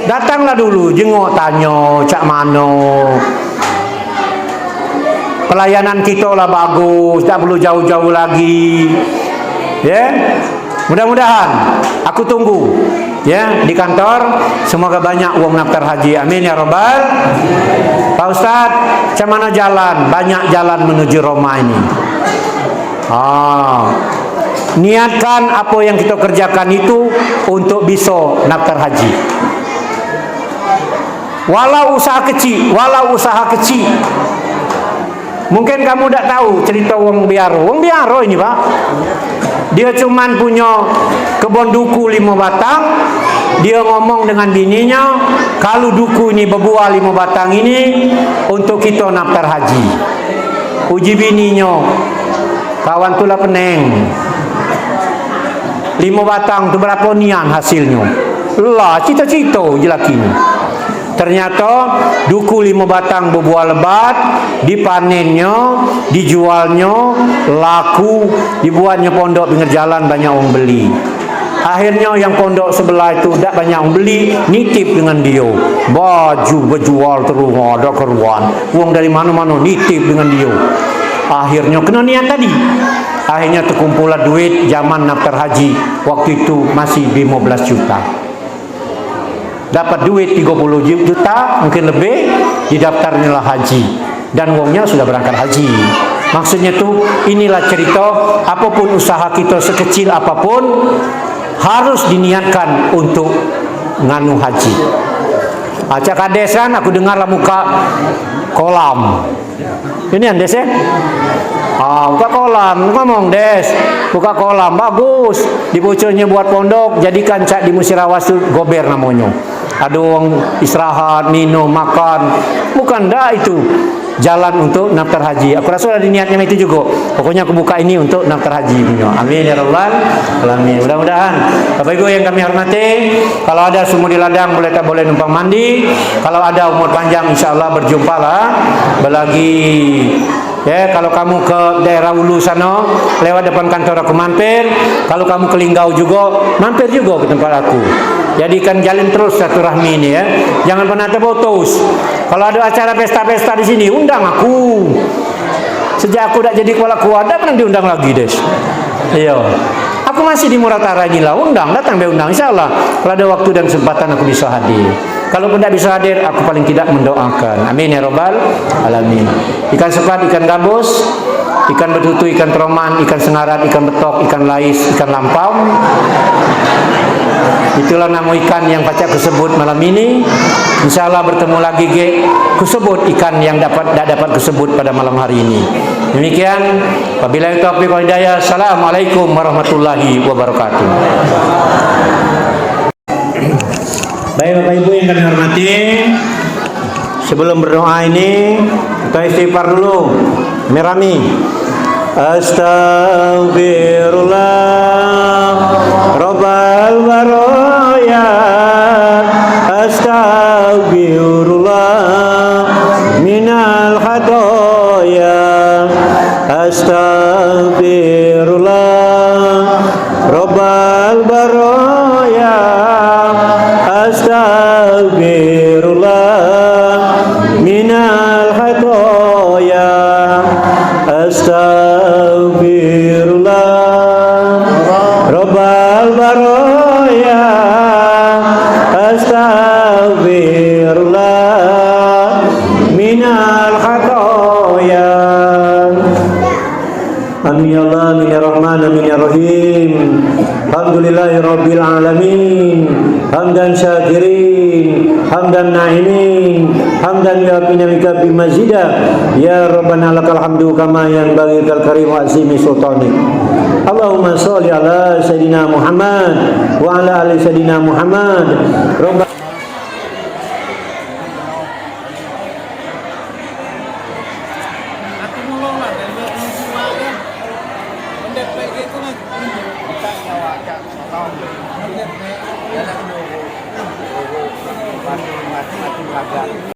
datanglah dulu jengok tanya cak mano. Pelayanan kita lah bagus, tak perlu jauh-jauh lagi. Ya. Mudah-mudahan aku tunggu ya di kantor, semoga banyak uang daftar haji. Amin ya robbal. Pak Ustadz, macam mana jalan? Banyak jalan menuju Roma ini. Niatkan apa yang kita kerjakan itu untuk bisa daftar haji. Walau usaha kecil. Mungkin kamu tak tahu cerita Wong Biaro. Wong Biaro ini pak, dia cuman punya kebun duku 5 batang. Dia ngomong dengan bininya, kalau duku ini berbuah 5 batang ini untuk kita daftar haji. Uji bininya, kawan tu lah peneng. 5 batang tu berapa nian hasilnya? Lah cita-cita je laki ni. Ternyata duku 5 batang berbuah lebat, dipanennya, dijualnya, laku, dibuatnya pondok pinggir jalan, banyak orang beli. Akhirnya yang pondok sebelah itu tak banyak orang beli, nitip dengan dia. Baju berjual terus, ada keruan. Uang dari mana-mana nitip dengan dia. Akhirnya kena niat tadi. Akhirnya terkumpulah duit zaman daftar haji. Waktu itu masih 15 juta. Dapat duit 30 juta, mungkin lebih, didaftarnya haji. Dan uangnya sudah berangkat haji. Maksudnya tu, inilah cerita, apapun usaha kita sekecil apapun, harus diniatkan untuk nganu haji. Acak kades kan, aku dengar lah muka kolam. Ini yang des ya? Buka kolam, ngomong des, buka kolam, bagus. Dibocornya buat pondok, jadikan cak di Musirawas tu gober namanya. Ada orang istirahat, minum, makan. Bukan dah itu jalan untuk daftar haji. Aku rasa ada niatnya itu juga. Pokoknya aku buka ini untuk daftar haji. Amin ya rabbal alamin. Mudah-mudahan Bapak Ibu yang kami hormati, kalau ada sumur di ladang boleh numpang mandi. Kalau ada umur panjang insya-Allah berjumpa lah. Belagi ya, kalau kamu ke daerah Ulu sana, lewat depan kantor aku mampir. Kalau kamu ke Linggau juga, mampir juga ke tempat aku. Jadikan jalin terus silaturahmi ini ya. Jangan pernah terputus. Kalau ada acara pesta-pesta di sini, undang aku. Sejak aku dah jadi kepala KUA, dah pernah diundang lagi des. Iya. Aku masih di Muratara Gila, undang, datang be undang, insya Allah kalau ada waktu dan kesempatan aku bisa hadir. Kalau tidak bisa hadir, aku paling tidak mendoakan. Amin ya robbal alamin. Ikan sepat, ikan gabus, ikan betutu, ikan teroman, ikan sengarat, ikan betok, ikan lais, ikan lampau. Itulah nama ikan yang pacak kusebut malam ini. Insya Allah bertemu lagi kusebut ikan yang tidak dapat kusebut pada malam hari ini. Demikian. Wabillahi taufiq wal hidayah. Assalamualaikum warahmatullahi wabarakatuh. Baik Bapak Ibu yang kami hormati, sebelum berdoa ini kita istighfar dulu. Merami. Astaghfirullah Rabbal baraya. Astaghfirullah minal khatoya. Astaghfirullah Rabbal baraya. Astaghfirullah minal khatoya. Astaghfirullah Rabbal baraya. Astaghfirullah minal khatoya. Amin ya Allah, amin ya Rahman, amin ya Rahim. Alhamdulillahi Rabbil Alamin. Hamdan syakirin, hamdan na'imin, hamdan yaqina mikabi mazidah. Ya Rabbana lakal hamdu kama yanbaghi kal karim wa azimi sultanik. Allahumma sholli ala Sayyidina Muhammad wa ala ali Sayyidina Muhammad. Rabbana